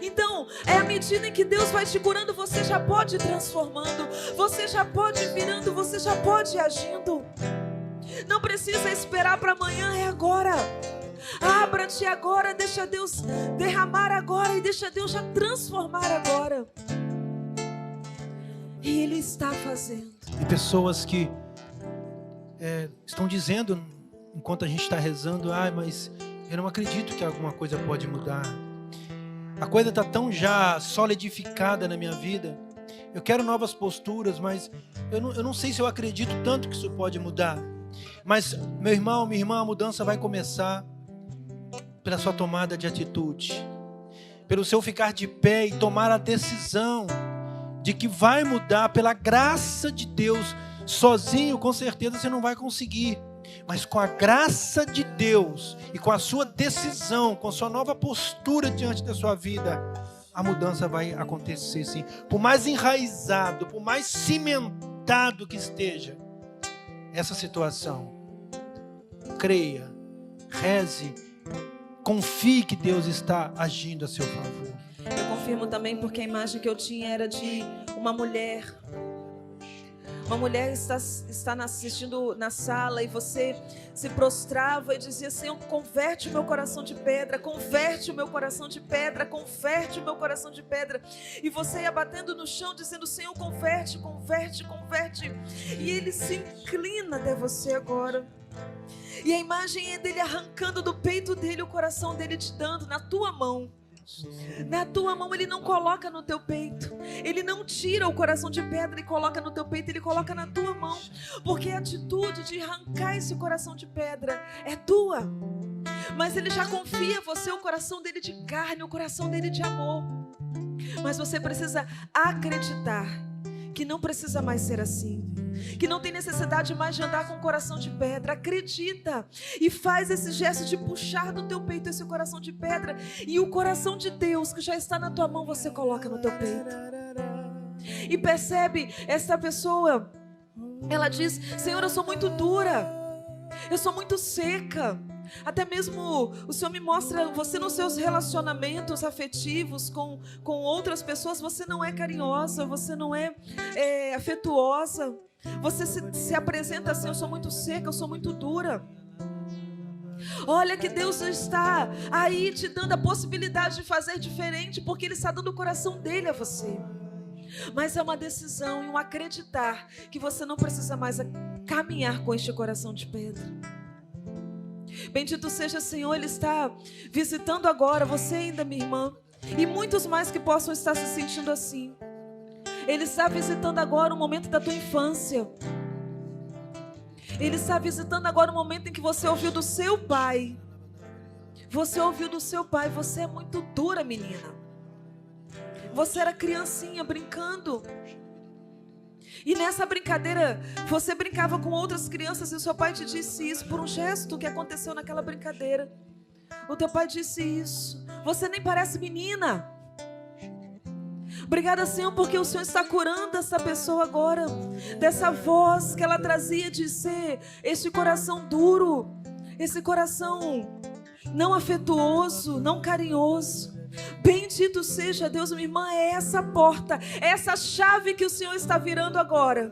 Então, à medida em que Deus vai te curando, você já pode ir transformando, você já pode ir virando, você já pode ir agindo. Não precisa esperar para amanhã, é agora. Abra-te agora, deixa Deus derramar agora e deixa Deus já transformar agora. E Ele está fazendo. E pessoas que estão dizendo, enquanto a gente está rezando, mas eu não acredito que alguma coisa pode mudar. A coisa está tão já solidificada na minha vida. Eu quero novas posturas, mas eu não sei se eu acredito tanto que isso pode mudar. Mas, meu irmão, minha irmã, a mudança vai começar pela sua tomada de atitude, pelo seu ficar de pé e tomar a decisão de que vai mudar pela graça de Deus. Sozinho, com certeza, você não vai conseguir. Mas com a graça de Deus e com a sua decisão, com a sua nova postura diante da sua vida, a mudança vai acontecer sim. Por mais enraizado, por mais cimentado que esteja essa situação, creia, reze, confie que Deus está agindo a seu favor. Eu confirmo também porque a imagem que eu tinha era de uma mulher. Uma mulher está assistindo na sala e você se prostrava e dizia: Senhor, converte o meu coração de pedra, converte o meu coração de pedra, converte o meu coração de pedra. E você ia batendo no chão dizendo: Senhor, converte, converte, converte. E Ele se inclina até você agora. E a imagem é dele arrancando do peito dele o coração dele, te dando na tua mão. Na tua mão. Ele não coloca no teu peito, Ele não tira o coração de pedra e coloca no teu peito, Ele coloca na tua mão, porque a atitude de arrancar esse coração de pedra é tua, mas Ele já confia a você o coração dele de carne, o coração dele de amor. Mas você precisa acreditar que não precisa mais ser assim, que não tem necessidade mais de andar com o coração de pedra. Acredita e faz esse gesto de puxar do teu peito esse coração de pedra, e o coração de Deus que já está na tua mão você coloca no teu peito. E percebe, essa pessoa, ela diz: Senhor, eu sou muito dura, eu sou muito seca. Até mesmo o Senhor me mostra você nos seus relacionamentos afetivos com outras pessoas. Você não é carinhosa, você não é afetuosa. Você se apresenta assim: eu sou muito seca, eu sou muito dura. Olha que Deus está aí te dando a possibilidade de fazer diferente, porque Ele está dando o coração dele a você. Mas é uma decisão e um acreditar que você não precisa mais caminhar com este coração de pedra. Bendito seja o Senhor, Ele está visitando agora você ainda, minha irmã, e muitos mais que possam estar se sentindo assim. Ele está visitando agora o momento da tua infância. Ele está visitando agora o momento em que você ouviu do seu pai. Você ouviu do seu pai: você é muito dura, menina. Você era criancinha brincando. E nessa brincadeira, você brincava com outras crianças e o seu pai te disse isso por um gesto que aconteceu naquela brincadeira. O teu pai disse isso: você nem parece menina. Obrigada, Senhor, porque o Senhor está curando essa pessoa agora, dessa voz que ela trazia de ser esse coração duro, esse coração não afetuoso, não carinhoso. Bendito seja Deus, minha irmã, é essa porta, é essa chave que o Senhor está virando agora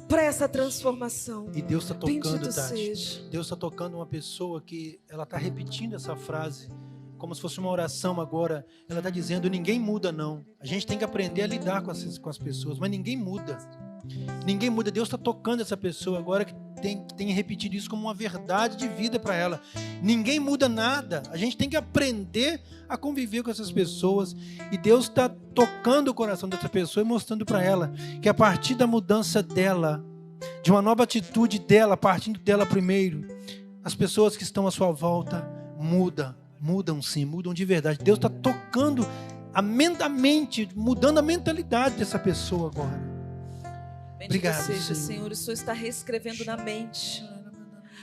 para essa transformação. E Deus está tocando, Bendito Tati. seja. Deus está tocando uma pessoa que ela está repetindo essa frase como se fosse uma oração agora. Ela está dizendo, ninguém muda não. A gente tem que aprender a lidar com as pessoas, mas ninguém muda. Ninguém muda. Deus está tocando essa pessoa agora que tem repetido isso como uma verdade de vida para ela. Ninguém muda nada. A gente tem que aprender a conviver com essas pessoas. E Deus está tocando o coração dessa pessoa e mostrando para ela que a partir da mudança dela, de uma nova atitude dela, partindo dela primeiro, as pessoas que estão à sua volta mudam sim, mudam de verdade. Deus está tocando a mente, mudando a mentalidade dessa pessoa agora. Bendito Obrigado, seja, Senhor, o Senhor está reescrevendo na mente.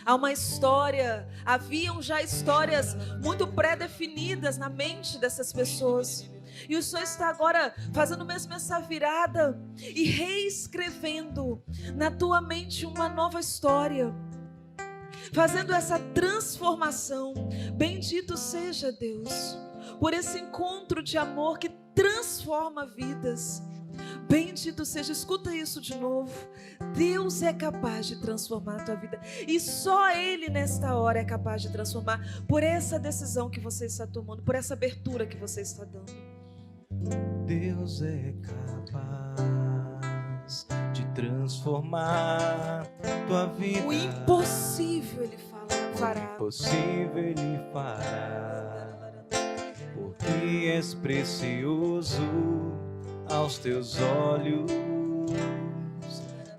Há uma história, haviam já histórias muito pré-definidas na mente dessas pessoas. E o Senhor está agora fazendo mesmo essa virada e reescrevendo na tua mente uma nova história. Fazendo essa transformação. Bendito seja Deus, por esse encontro de amor que transforma vidas. Bendito seja, escuta isso de novo. Deus é capaz de transformar a tua vida. E só Ele nesta hora é capaz de transformar. Por essa decisão que você está tomando, por essa abertura que você está dando. Deus é capaz de transformar tua vida. O impossível Ele fará. O impossível Ele fará. Porque és precioso aos teus olhos.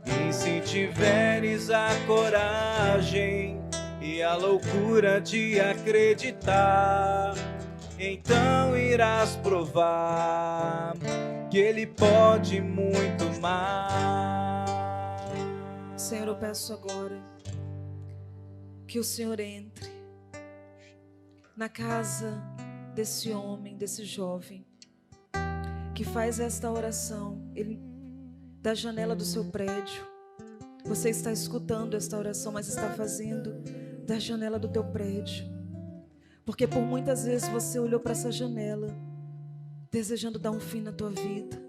E se tiveres a coragem e a loucura de acreditar, então irás provar que Ele pode muito mais. Senhor, eu peço agora que o Senhor entre na casa desse homem, desse jovem que faz esta oração, ele, da janela do seu prédio. Você está escutando esta oração, mas está fazendo da janela do teu prédio. Porque por muitas vezes você olhou para essa janela, desejando dar um fim na tua vida.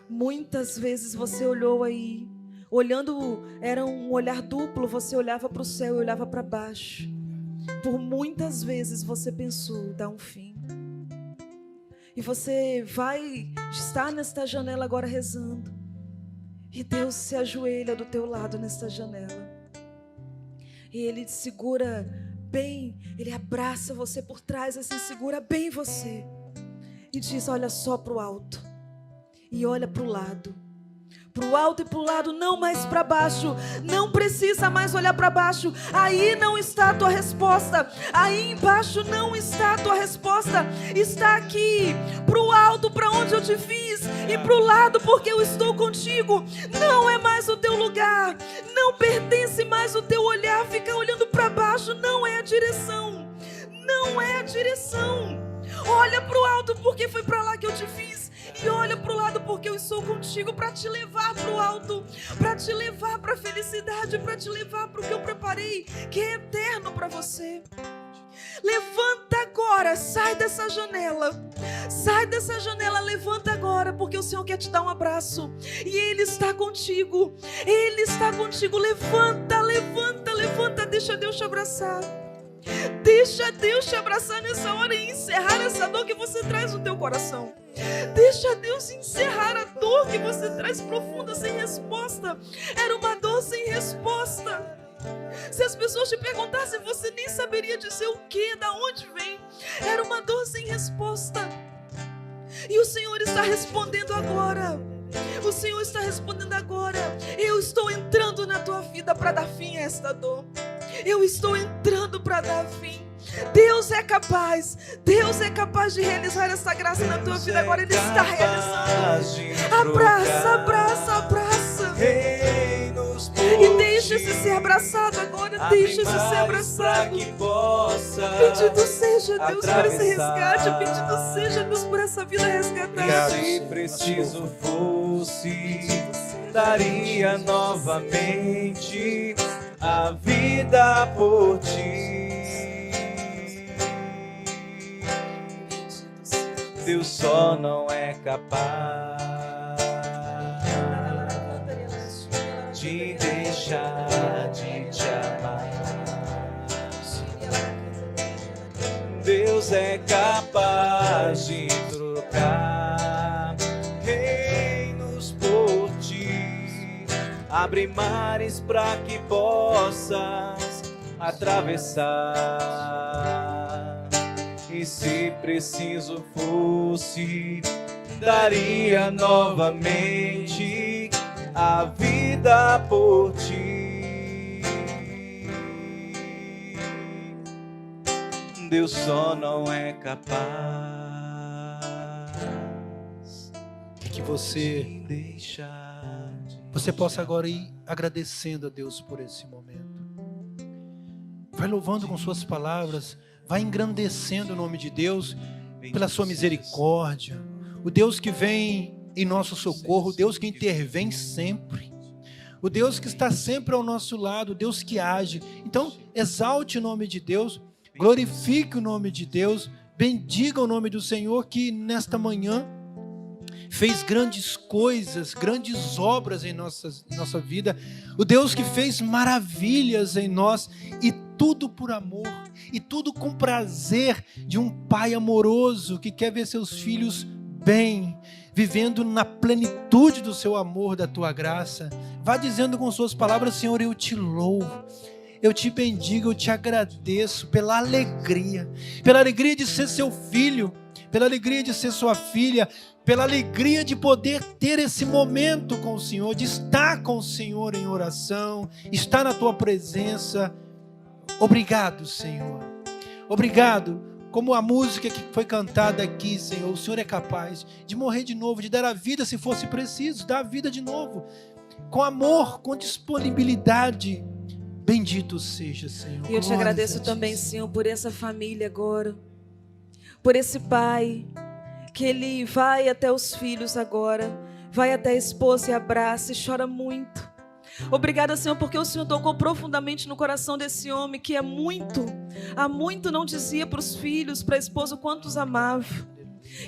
Muitas vezes você olhou aí, olhando, era um olhar duplo, você olhava para o céu e olhava para baixo. Por muitas vezes você pensou dar um fim. E você vai estar nesta janela agora rezando. E Deus se ajoelha do teu lado nesta janela. E Ele te segura bem, Ele abraça você por trás, assim, segura bem você. E diz, olha só para o alto. E olha para o lado. Para o alto e para o lado, não mais para baixo. Não precisa mais olhar para baixo. Aí não está a tua resposta. Aí embaixo não está a tua resposta. Está aqui, para o alto, para onde eu te fiz. E para o lado, porque eu estou contigo. Não é mais o teu lugar. Não pertence mais o teu olhar. Ficar olhando para baixo não é a direção. Não é a direção. Olha para o alto, porque foi para lá que eu te fiz. E olha para o lado, porque eu estou contigo para te levar para o alto, para te levar para a felicidade, para te levar para o que eu preparei, que é eterno para você. Levanta agora, sai dessa janela, levanta agora, porque o Senhor quer te dar um abraço. E Ele está contigo, levanta, deixa Deus te abraçar. Deixa Deus te abraçar nessa hora e encerrar essa dor que você traz no teu coração. Deixa Deus encerrar a dor que você traz profunda, sem resposta. Era uma dor sem resposta. Se as pessoas te perguntassem, você nem saberia dizer o que, da onde vem. Era uma dor sem resposta. E o Senhor está respondendo agora. O Senhor está respondendo agora. Eu estou entrando na tua vida para dar fim a esta dor. Eu estou entrando para dar fim. Deus é capaz de realizar essa graça na tua vida. Agora Ele está realizando. Abraça. E deixa-se ser abraçado agora. Deixa-se ser abraçado. Bendito seja Deus por esse resgate. Bendito seja Deus por essa vida resgatada. Se preciso fosse, daria novamente a vida por ti. Deus só não é capaz de deixar de te amar. Deus Deus é capaz de trocar reinos por ti. Abre mares para que possas atravessar. E se preciso fosse, daria novamente a vida por ti. Deus só não é capaz Que você de deixar de Você possa agora ir agradecendo a Deus por esse momento. Vai louvando com suas palavras, vai engrandecendo o nome de Deus pela sua misericórdia. O Deus que vem em nosso socorro, o Deus que intervém sempre. O Deus que está sempre ao nosso lado, o Deus que age. Então, exalte o nome de Deus, glorifique o nome de Deus, bendiga o nome do Senhor que nesta manhã fez grandes coisas, grandes obras em nossa vida. O Deus que fez maravilhas em nós, e tudo por amor, e tudo com prazer de um pai amoroso que quer ver seus filhos bem, vivendo na plenitude do seu amor, da tua graça. Vá dizendo com suas palavras: Senhor, eu te louvo, eu te bendigo, eu te agradeço pela alegria de ser seu filho, pela alegria de ser sua filha, pela alegria de poder ter esse momento com o Senhor, de estar com o Senhor em oração, estar na tua presença. Obrigado, Senhor. Obrigado. Como a música que foi cantada aqui, Senhor, o Senhor é capaz de morrer de novo, de dar a vida se fosse preciso, dar a vida de novo, com amor, com disponibilidade. Bendito seja, Senhor. E eu te agradeço também, Senhor, por essa família agora, por esse pai, que ele vai até os filhos agora, vai até a esposa e abraça e chora muito. Obrigada, Senhor, porque o Senhor tocou profundamente no coração desse homem que há muito não dizia para os filhos, para a esposa o quanto os amava.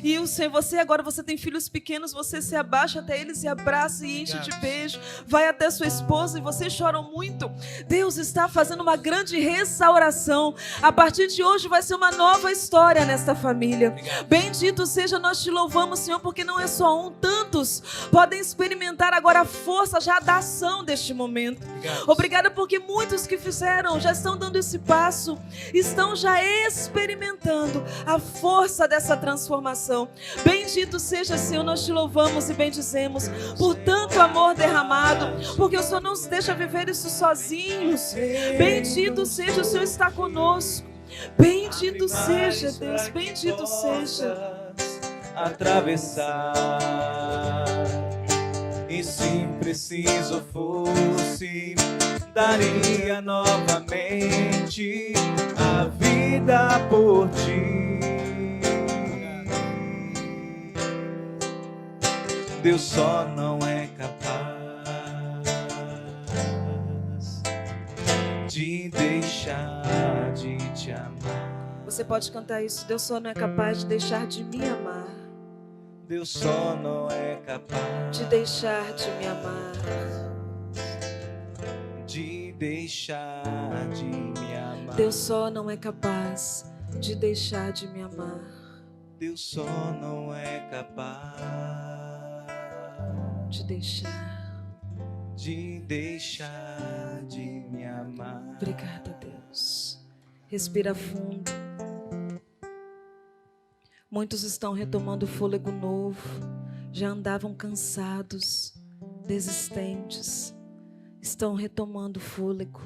E o Senhor, você tem filhos pequenos, você se abaixa até eles e abraça e enche de beijo, vai até sua esposa e vocês choram muito. Deus está fazendo uma grande restauração. A partir de hoje vai ser uma nova história nesta família. Bendito seja, nós te louvamos, Senhor, porque não é só um, tantos podem experimentar agora a força já da ação deste momento. Obrigada porque muitos que fizeram, já estão dando esse passo, estão já experimentando a força dessa transformação. Bendito seja, Senhor, nós te louvamos e bendizemos por tanto amor derramado, porque o Senhor não nos deixa viver isso sozinhos. Bendito seja, o Senhor está conosco. Bendito seja, Deus, bendito seja. Atravessar, e se preciso fosse, daria novamente a vida por ti. Deus só não é capaz de deixar de te amar. Você pode cantar isso. Deus só não é capaz de deixar de me amar. Deus só não é capaz de deixar de me amar. De deixar de me amar. Deus só não é capaz de deixar de me amar. Deus só não é capaz de deixar de me amar. Obrigada, Deus. Respira fundo. Muitos estão retomando fôlego novo, já andavam cansados, desistentes, estão retomando fôlego.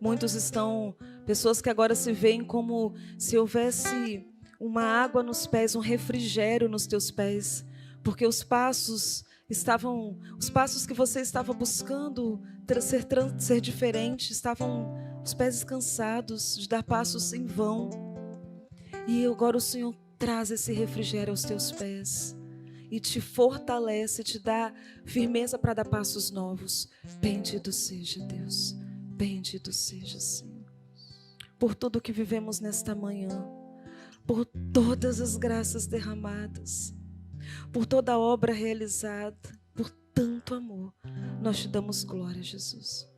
Muitos estão, pessoas que agora se veem como se houvesse uma água nos pés, um refrigério nos teus pés, porque os passos que você estava buscando ser diferente, estavam os pés cansados de dar passos em vão. E agora o Senhor traz esse refrigério aos teus pés e te fortalece, te dá firmeza para dar passos novos. Bendito seja, Deus. Bendito seja, Senhor. Por tudo que vivemos nesta manhã, por todas as graças derramadas, por toda a obra realizada, por tanto amor, nós te damos glória, Jesus.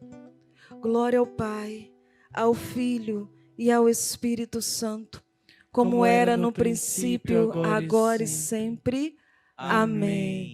Glória ao Pai, ao Filho e ao Espírito Santo, como era no princípio, agora e sempre. Amém.